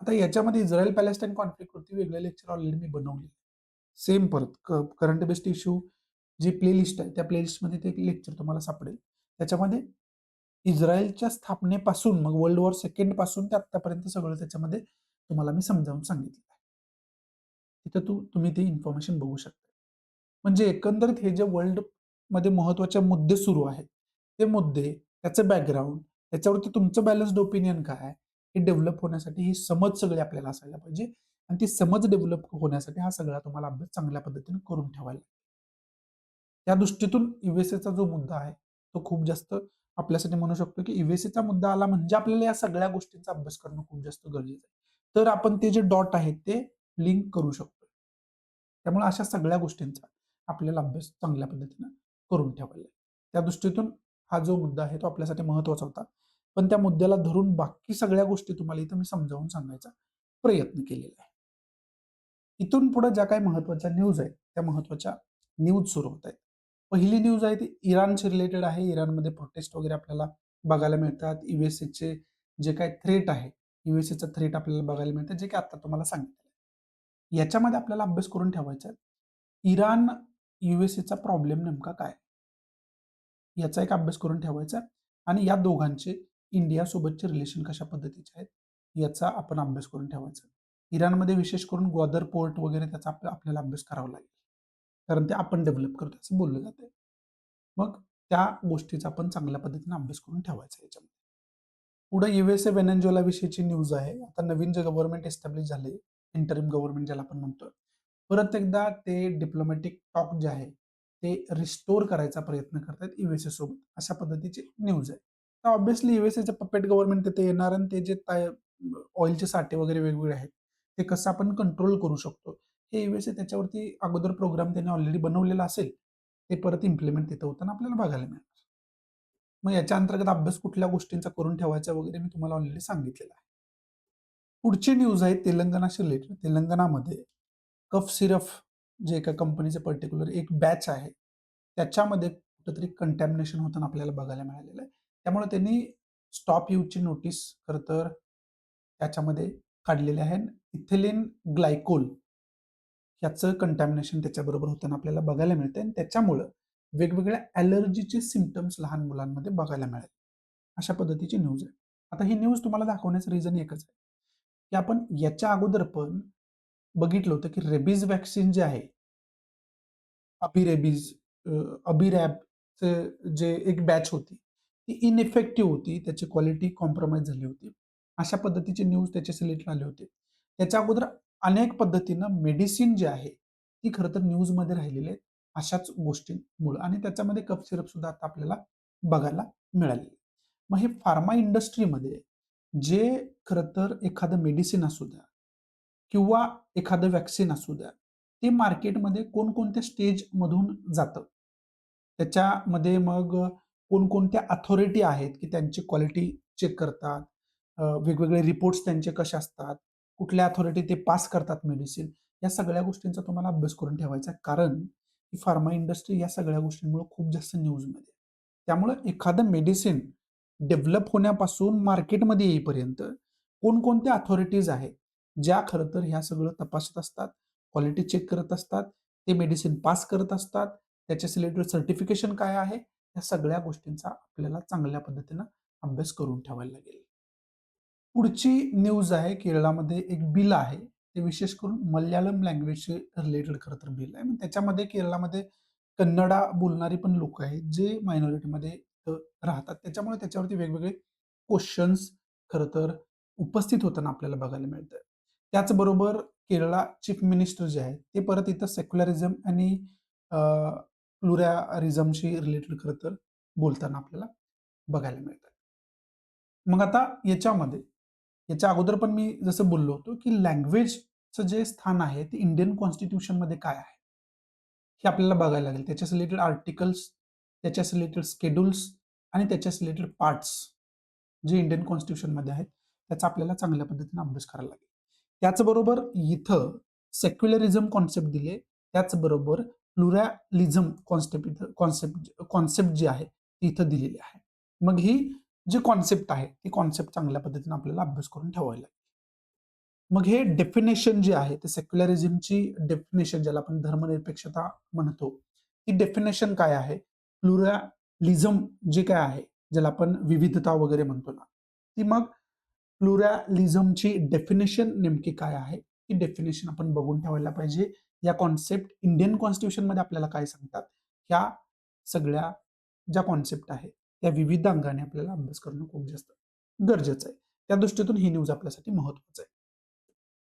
आता याच्यामध्ये इस्रायल पॅलेस्टाईन कॉन्फ्लिक्टवरती वेगळे लेक्चर ऑलरेडी मी बनवले. सेम परत करंट बेस्ड इश्यू जी प्लेलिस्ट आहे त्या प्लेलिस्टमध्ये ते लेक्चर तुम्हाला सापडेल. त्याच्यामध्ये इस्रायलच्या स्थापनेपासून मग वर्ल्ड वॉर सेकंड पासून ते आत्तापर्यंत सगळं त्याच्यामध्ये तुम्हाला मी समजावून सांगितलं आहे. तिथं तुम्ही ती इन्फॉर्मेशन बघू शकता. म्हणजे एकंदरीत हे जे वर्ल्ड मध्ये महत्त्वाचे मुद्दे सुरू आहेत, ते मुद्दे, त्याचं बॅकग्राऊंड, त्याच्यावरती तुमचं बॅलन्स्ड ओपिनियन काय, हे डेव्हलप होण्यासाठी ही समज सगळी आपल्याला असायला पाहिजे आणि ती समज डेव्हलप होण्यासाठी हा सगळा तुम्हाला अभ्यास चांगल्या पद्धतीने करून ठेवायला. त्या दृष्टीतून यूएसएचा जो मुद्दा आहे, तो खूप जास्त आपल्यासाठी म्हणू शकतो, की यूएसएचा मुद्दा आला म्हणजे आपल्याला या सगळ्या गोष्टींचा अभ्यास करणं खूप जास्त गरजेचं आहे. तर आपण ते जे डॉट आहेत ते लिंक करू शकतो. त्यामुळे अशा सगळ्या गोष्टींचा आपल्याला अभ्यास चांगल्या पद्धतीनं करून ठेवायला आहे. त्या दृष्टीतून हा जो मुद्दा आहे तो आपल्यासाठी महत्त्वाचा होता. पण त्या मुद्द्याला धरून बाकी सगळ्या गोष्टी तुम्हाला इथं मी समजावून सांगायचा प्रयत्न केलेला आहे. इथून पुढे ज्या काही महत्त्वाच्या न्यूज आहेत, त्या महत्त्वाच्या न्यूज सुरू होत आहेत. पहिली न्यूज आहे ती इराणशी रिलेटेड आहे. इराणमध्ये प्रोटेस्ट वगैरे आपल्याला बघायला मिळतात. यूएसएचे जे काही थ्रेट आहे, यूएसएचा थ्रेट आपल्याला बघायला मिळतं, जे की आता तुम्हाला सांगितलं. याच्यामध्ये आपल्याला अभ्यास करून ठेवायचा आहे. इराण यूएसएचा प्रॉब्लेम नेमका काय? याचा एक अभ्यास करून ठेवायचा आणि या दोघांचे इंडियासोबतचे रिलेशन कशा पद्धतीचे आहेत, याचा आपण अभ्यास करून ठेवायचा. इराणमध्ये विशेष करून ग्वादर पोर्ट वगैरे त्याचा आपल्याला अभ्यास करावा लागेल. कारण ते आपण डेव्हलप करतो असं बोललं जातंय. मग त्या गोष्टीचा आपण चांगल्या पद्धतीने अभ्यास करून ठेवायचा याच्यामध्ये. पुढे यूएसए व्हेनेझुएला विषयीची न्यूज आहे. आता नवीन जे गव्हर्नमेंट एस्टॅब्लिश झाले, इंटरिम गव्हर्नमेंट ज्याला आपण म्हणतो. परत एकदा ते डिप्लोमॅटिक टॉक जे आहे, ते रिस्टोर करायचा प्रयत्न करतायत यूएसए सोबत. अशा पद्धतीची न्यूज आहे. तर ऑब्व्हियसली यूएसएचं पपेट गव्हर्नमेंट तिथे येणार आणि ते जे ऑइलचे साठे वगैरे वेगवेगळे आहेत, ते कसं आपण कंट्रोल करू शकतो. हे यूएसए त्याच्यावरती अगोदर प्रोग्राम त्याने ऑलरेडी बनवलेला असेल, ते परत इम्प्लिमेंट तिथं होताना आपल्याला बघायला मिळेल. मग याच्या अंतर्गत अभ्यास कुठल्या गोष्टींचा करून ठेवायचा वगैरे मी तुम्हाला ऑलरेडी सांगितलेलं आहे. पुढची न्यूज आहे तेलंगणाशी रिलेटेड. तेलंगणामध्ये कफ सिरफ जे एका कंपनीचं पर्टिक्युलर एक बॅच आहे, त्याच्यामध्ये कुठेतरी कंटॅमिनेशन होताना आपल्याला बघायला मिळालेलं आहे. त्यामुळे त्यांनी स्टॉप यूजची नोटीस खरं तर त्याच्यामध्ये काढलेली आहे. इथिलीन ग्लायकोल ह्याचं कंटॅमिनेशन त्याच्याबरोबर होताना आपल्याला बघायला मिळते आणि त्याच्यामुळं वेगवेगळ्या ॲलर्जीचे सिम्प्टम्स लहान मुलांमध्ये बघायला मिळाले. अशा पद्धतीची न्यूज आहे. आता ही न्यूज तुम्हाला दाखवण्याचं रिझन एकच आहे, की आपण याच्या अगोदर पण बघितलं होतं, की रेबीज व्हॅक्सिन जे आहे, अबिरेबीज अबिरॅबचं जे एक बॅच होती, ती इनइफेक्टिव्ह होती. त्याची क्वालिटी कॉम्प्रोमाईज झाली होती. अशा पद्धतीचे न्यूज त्याचे रिलेटेड आले होते. त्याच्या अगोदर अनेक पद्धतीनं मेडिसिन जे आहे, ती खरं तर न्यूजमध्ये राहिलेली आहे, अशाच गोष्टींमुळं आणि त्याच्यामध्ये कफ सिरप सुद्धा आता आपल्याला बघायला मिळाले. मग हे फार्मा इंडस्ट्रीमध्ये जे खरं तर एखादं मेडिसिन असू द्या किंवा एखादं व्हॅक्सिन असू द्या, ते मार्केटमध्ये कोणकोणत्या स्टेजमधून जातं. त्याच्यामध्ये मग कोणकोणत्या अथॉरिटी आहेत, की त्यांची क्वालिटी चेक करतात. वेगवेगळे रिपोर्ट्स त्यांचे कसे असतात, कुठल्या अथॉरिटी ते पास करतात मेडिसिन, या सगळ्या गोष्टींचा तुम्हाला अभ्यास करून ठेवायचा आहे. कारण ही फार्मा इंडस्ट्री या सगळ्या गोष्टींमुळे खूप जास्त न्यूजमध्ये आहे. त्यामुळं एखादं मेडिसिन डेव्हलप होण्यापासून मार्केटमध्ये येईपर्यंत कोणकोणत्या अथॉरिटीज आहेत, ज्या खरं तर ह्या सगळं तपासत असतात, क्वालिटी चेक करत असतात, ते मेडिसिन पास करत असतात, त्याच्या रिलेटेड सर्टिफिकेशन काय आहे, या सगळ्या गोष्टींचा आपल्याला चांगल्या पद्धतीनं अभ्यास करून ठेवायला लागेल. पुढची न्यूज आहे केरळामध्ये एक बिल आहे. ते विशेष करून मल्याळम लँग्वेजशी रिलेटेड खरं तर बिल आहे. मग त्याच्यामध्ये केरळामध्ये कन्नडा बोलणारी पण लोकं आहेत, जे मायनॉरिटीमध्ये राहतात. त्याच्यामुळे त्याच्यावरती वेगवेगळे क्वेशन्स खरं तर उपस्थित होताना आपल्याला बघायला मिळतं. त्याचबरोबर केरळा चीफ मिनिस्टर जे आहेत, ते परत इथं सेक्युलरिझम आणि प्लुरॅरिझमशी रिलेटेड खरं तर बोलताना आपल्याला बघायला मिळतं. मग आता याच्यामध्ये, याच्या अगोदर पण मी जसं बोललो होतो, की लँग्वेजचं जे स्थान आहे, ते इंडियन कॉन्स्टिट्यूशनमध्ये काय आहे? हे आपल्याला बघायला लागेल. त्याच्याच रिलेटेड आर्टिकल्स, त्याच्याच रिलेटेड शेड्यूल्स आणि त्याच्याच रिलेटेड पार्ट्स जे इंडियन कॉन्स्टिट्यूशनमध्ये आहेत, त्याचा आपल्याला चांगल्या पद्धतीने अभ्यास करायला लागेल. त्याचबरोबर इथं सेक्युलरिझम कॉन्सेप्ट दिले, त्याचबरोबर प्लुरॅलिझम कॉन्सेप्ट कॉन्सेप्ट जी आहे, ती इथं दिलेली आहे. मग ही जी कॉन्सेप्ट आहे, ती कॉन्सेप्ट चांगल्या पद्धतीने आपल्याला अभ्यास करून ठेवावी लागेल. मग हे डेफिनेशन जे आहे ते सेक्युलरिझमची डेफिनेशन ज्याला आपण धर्मनिरपेक्षता म्हणतो, ती डेफिनेशन काय आहे? प्लुरॅलिझम जे काय आहे, ज्याला आपण विविधता वगैरे म्हणतो ना, ती मग प्लुरॅलिझमची डेफिनेशन नेमकी काय आहे? ती डेफिनेशन आपण बघून ठेवायला पाहिजे. या कॉन्सेप्ट इंडियन कॉन्स्टिट्यूशनमध्ये आपल्याला काय सांगतात? ह्या सगळ्या ज्या कॉन्सेप्ट आहे, त्या विविध अंगाने आपल्याला अभ्यास करणं खूप जास्त गरजेचं आहे. त्या दृष्टीतून ही न्यूज आपल्यासाठी महत्त्वाचं आहे.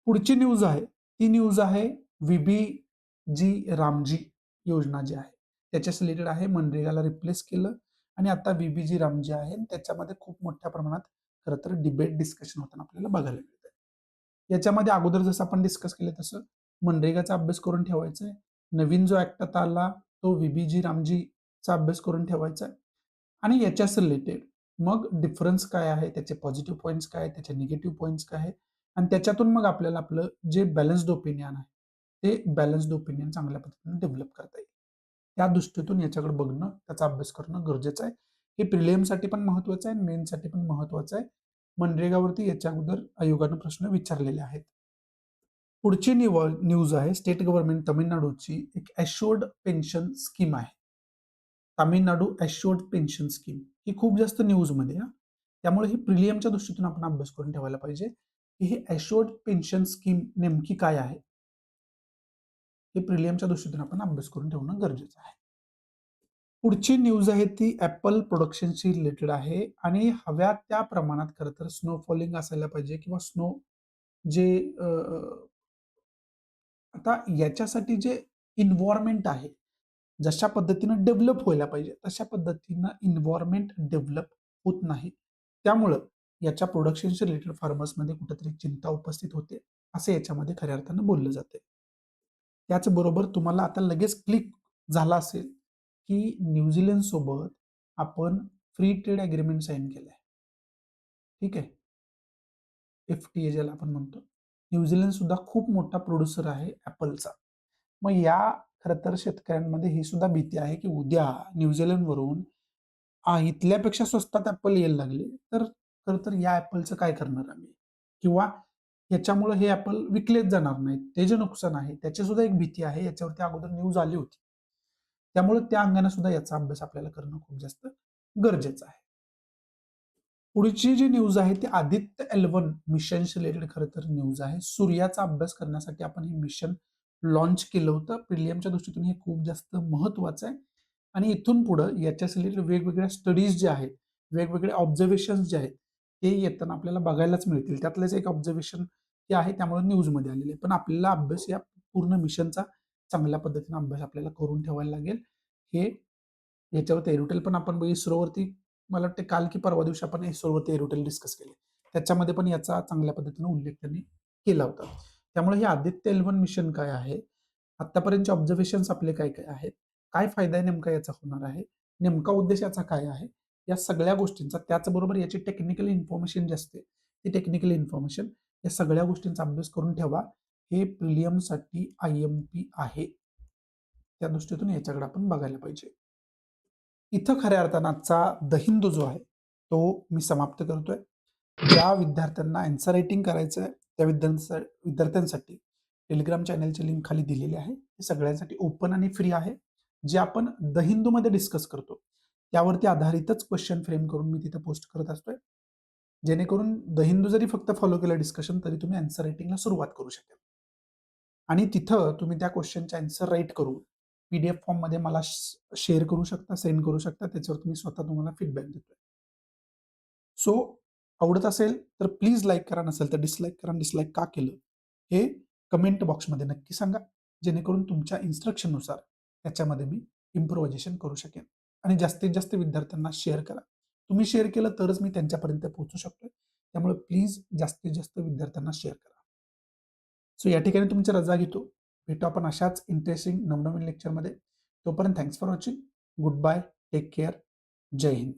पुढची न्यूज आहे, ती न्यूज आहे व्ही-बी-जी रामजी योजना जी आहे. त्याच्याशी रिलेटेड आहे. मनरेगाला रिप्लेस केलं आणि आता व्ही-बी-जी रामजी आहे आणि त्याच्यामध्ये खूप मोठ्या प्रमाणात खरं तर डिबेट डिस्कशन होताना आपल्याला बघायला मिळतंय. याच्यामध्ये अगोदर जसं आपण डिस्कस केलं तसं मनरेगाचा अभ्यास करून ठेवायचा आहे. नवीन जो ॲक्ट आता आला तो व्ही-बी-जी रामजीचा अभ्यास करून ठेवायचा आहे आणि याच्याच रिलेटेड मग डिफरन्स काय आहे, त्याचे पॉझिटिव्ह पॉइंट्स काय आहेत, त्याचे निगेटिव्ह पॉइंट्स काय आहेत आणि त्याच्यातून मग आपल्याला आपलं जे बॅलन्स्ड ओपिनियन आहे, ते बॅलन्स्ड ओपिनियन चांगल्या पद्धतीने डेव्हलप करता येईल. त्या दृष्टीतून याच्याकडे बघणं, त्याचा अभ्यास करणं गरजेचं आहे. हे प्रिलिम्ससाठी पण महत्त्वाचं आहे आणि मेन्ससाठी पण महत्त्वाचं आहे. मनरेगावरती याच्या अगोदर आयोगानं प्रश्न विचारलेले आहेत. पुढची न्यूज आहे स्टेट गव्हर्नमेंट तामिळनाडूची एक ॲश्युअर्ड पेन्शन स्कीम आहे. तामिळनाडू ॲश्युअर्ड पेन्शन स्कीम ही खूप जास्त न्यूजमध्ये आहे. त्यामुळे ही प्रिलियमच्या दृष्टीतून आपण अभ्यास करून ठेवायला पाहिजे, की ही ॲश्युअर्ड पेन्शन स्कीम नेमकी काय आहे? हे प्रिलियमच्या दृष्टीतून आपण अभ्यास करून ठेवणं गरजेचं आहे. पुढची न्यूज आहे ती Apple प्रोडक्शनशी रिलेटेड आहे आणि हव्या त्या प्रमाणात खरं तर स्नो फॉलिंग असायला पाहिजे किंवा स्नो जे आता याच्यासाठी जे एन्व्हायर्नमेंट आहे, जशा पद्धतीनं डेव्हलप व्हायला पाहिजे, तशा पद्धतीनं एन्व्हायर्नमेंट डेव्हलप होत नाही. त्यामुळं याच्या प्रोडक्शनशी रिलेटेड फार्मर्समध्ये कुठेतरी चिंता उपस्थित होते, असं याच्यामध्ये खऱ्या अर्थानं बोललं जातंय. त्याचबरोबर तुम्हाला आता लगेच क्लिक झाला असेल, की न्यूझीलंडसोबत आपण फ्री ट्रेड एग्रीमेंट साइन केलाय. ठीक आहे. एफ-टी-ए ज्याला आपण म्हणतो. न्यूझीलंड सुद्धा खूप मोठा प्रोड्युसर आहे Appleचा. मग या खरं तर शेतकऱ्यांमध्ये ही सुद्धा भीती आहे, की उद्या न्यूझीलंडवरून इथल्यापेक्षा स्वस्तात Apple यायला लागले, तर खरं तर या Appleचं काय करणार आम्ही? किंवा ह्याच्यामुळे हे Apple विकलेच जाणार नाहीत. ते जे नुकसान आहे, त्याची सुद्धा एक भीती आहे. याच्यावरती अगोदर न्यूज आली होती. त्यामुळे त्या अंगाने सुद्धा याचा अभ्यास आपल्याला करणं खूप जास्त गरजेचं आहे. पुढची जी न्यूज आहे ती आदित्य L1 मिशनशी रिलेटेड खरं तर न्यूज आहे. सूर्याचा अभ्यास करण्यासाठी आपण हे मिशन लॉन्च केलं होतं. प्रिलियमच्या दृष्टीतून हे खूप जास्त महत्त्वाचं आहे आणि इथून पुढं याच्याशी रिलेटेड वेगवेगळ्या स्टडीज ज्या आहेत, वेगवेगळे ऑब्झर्वेशन्स जे आहेत, ते येताना आपल्याला बघायलाच मिळतील. त्यातलंच एक ऑब्झर्वेशन जे आहे त्यामुळे न्यूजमध्ये आलेलं आहे. पण आपल्याला अभ्यास या पूर्ण मिशनचा चांगल्या पद्धतीने अभ्यास आपल्याला करून ठेवायला लागेल. हे याच्यावरती एरोटेल पण आपण इस्रोवरती मला वाटतं काल की परवा दिवशी आपण इस्रोवरती एरोटेल डिस्कस केले. त्याच्यामध्ये पण याचा चांगल्या पद्धतीने उल्लेख त्यांनी केला होता. त्यामुळे हे आदित्य L1 मिशन काय आहे? आत्तापर्यंतचे ऑब्झर्वेशन्स आपले काय-काय आहेत? काय फायदा नेमका याचा होणार आहे? नेमका उद्देश याचा काय आहे? या सगळ्या गोष्टींचा त्याचबरोबर याची टेक्निकल इन्फॉर्मेशन जी असते, ती टेक्निकल इन्फॉर्मेशन या सगळ्या गोष्टींचा अभ्यास करून ठेवा. हे प्रिलियमसाठी IMP आहे. त्या दृष्टीतून याच्याकडे आपण बघायला पाहिजे. इथं खऱ्या अर्थानं आजचा द हिंदू जो आहे, तो मी समाप्त करतोय. ज्या विद्यार्थ्यांना ॲन्सर रायटिंग करायचं आहे, त्या विद्यार्थ्यांसाठी टेलिग्राम चॅनलची लिंक खाली दिलेली आहे. हे सगळ्यांसाठी ओपन आणि फ्री आहे. जे आपण द हिंदूमध्ये डिस्कस करतो, त्यावरती आधारितच क्वेश्चन फ्रेम करून मी तिथे पोस्ट करत असतोय. जेणेकरून द हिंदू जरी फक्त फॉलो केलं डिस्कशन, तरी तुम्ही ॲन्सर रायटिंगला सुरुवात करू शकाल. आणि तिथं तुम्ही त्या क्वेश्चनचे ॲन्सर राईट करून पी-डी-एफ फॉर्ममध्ये मला शेअर करू शकता, सेंड करू शकता. त्याच्यावर तुम्ही स्वतः तुम्हाला फीडबॅक देतोय. सो आवडत असेल तर प्लीज लाईक करा, नसेल तर डिसलाईक करा. डिसलाईक का केलं हे कमेंट बॉक्समध्ये नक्की सांगा. जेणेकरून तुमच्या इन्स्ट्रक्शननुसार त्याच्यामध्ये मी इम्प्रोव्हायझेशन करू शकेन. आणि जास्तीत जास्त विद्यार्थ्यांना शेअर करा. तुम्ही शेअर केलं तरच मी त्यांच्यापर्यंत पोहोचू शकतोय. त्यामुळे प्लीज जास्तीत जास्त विद्यार्थ्यांना शेअर करा. सो या ठिकाणी तुमची रजा घेतो. भेटू आपण अशाच इंटरेस्टिंग नवनवीन लेक्चरमध्ये. तोपर्यंत thanks for watching. Good bye. Take care. जय हिंद.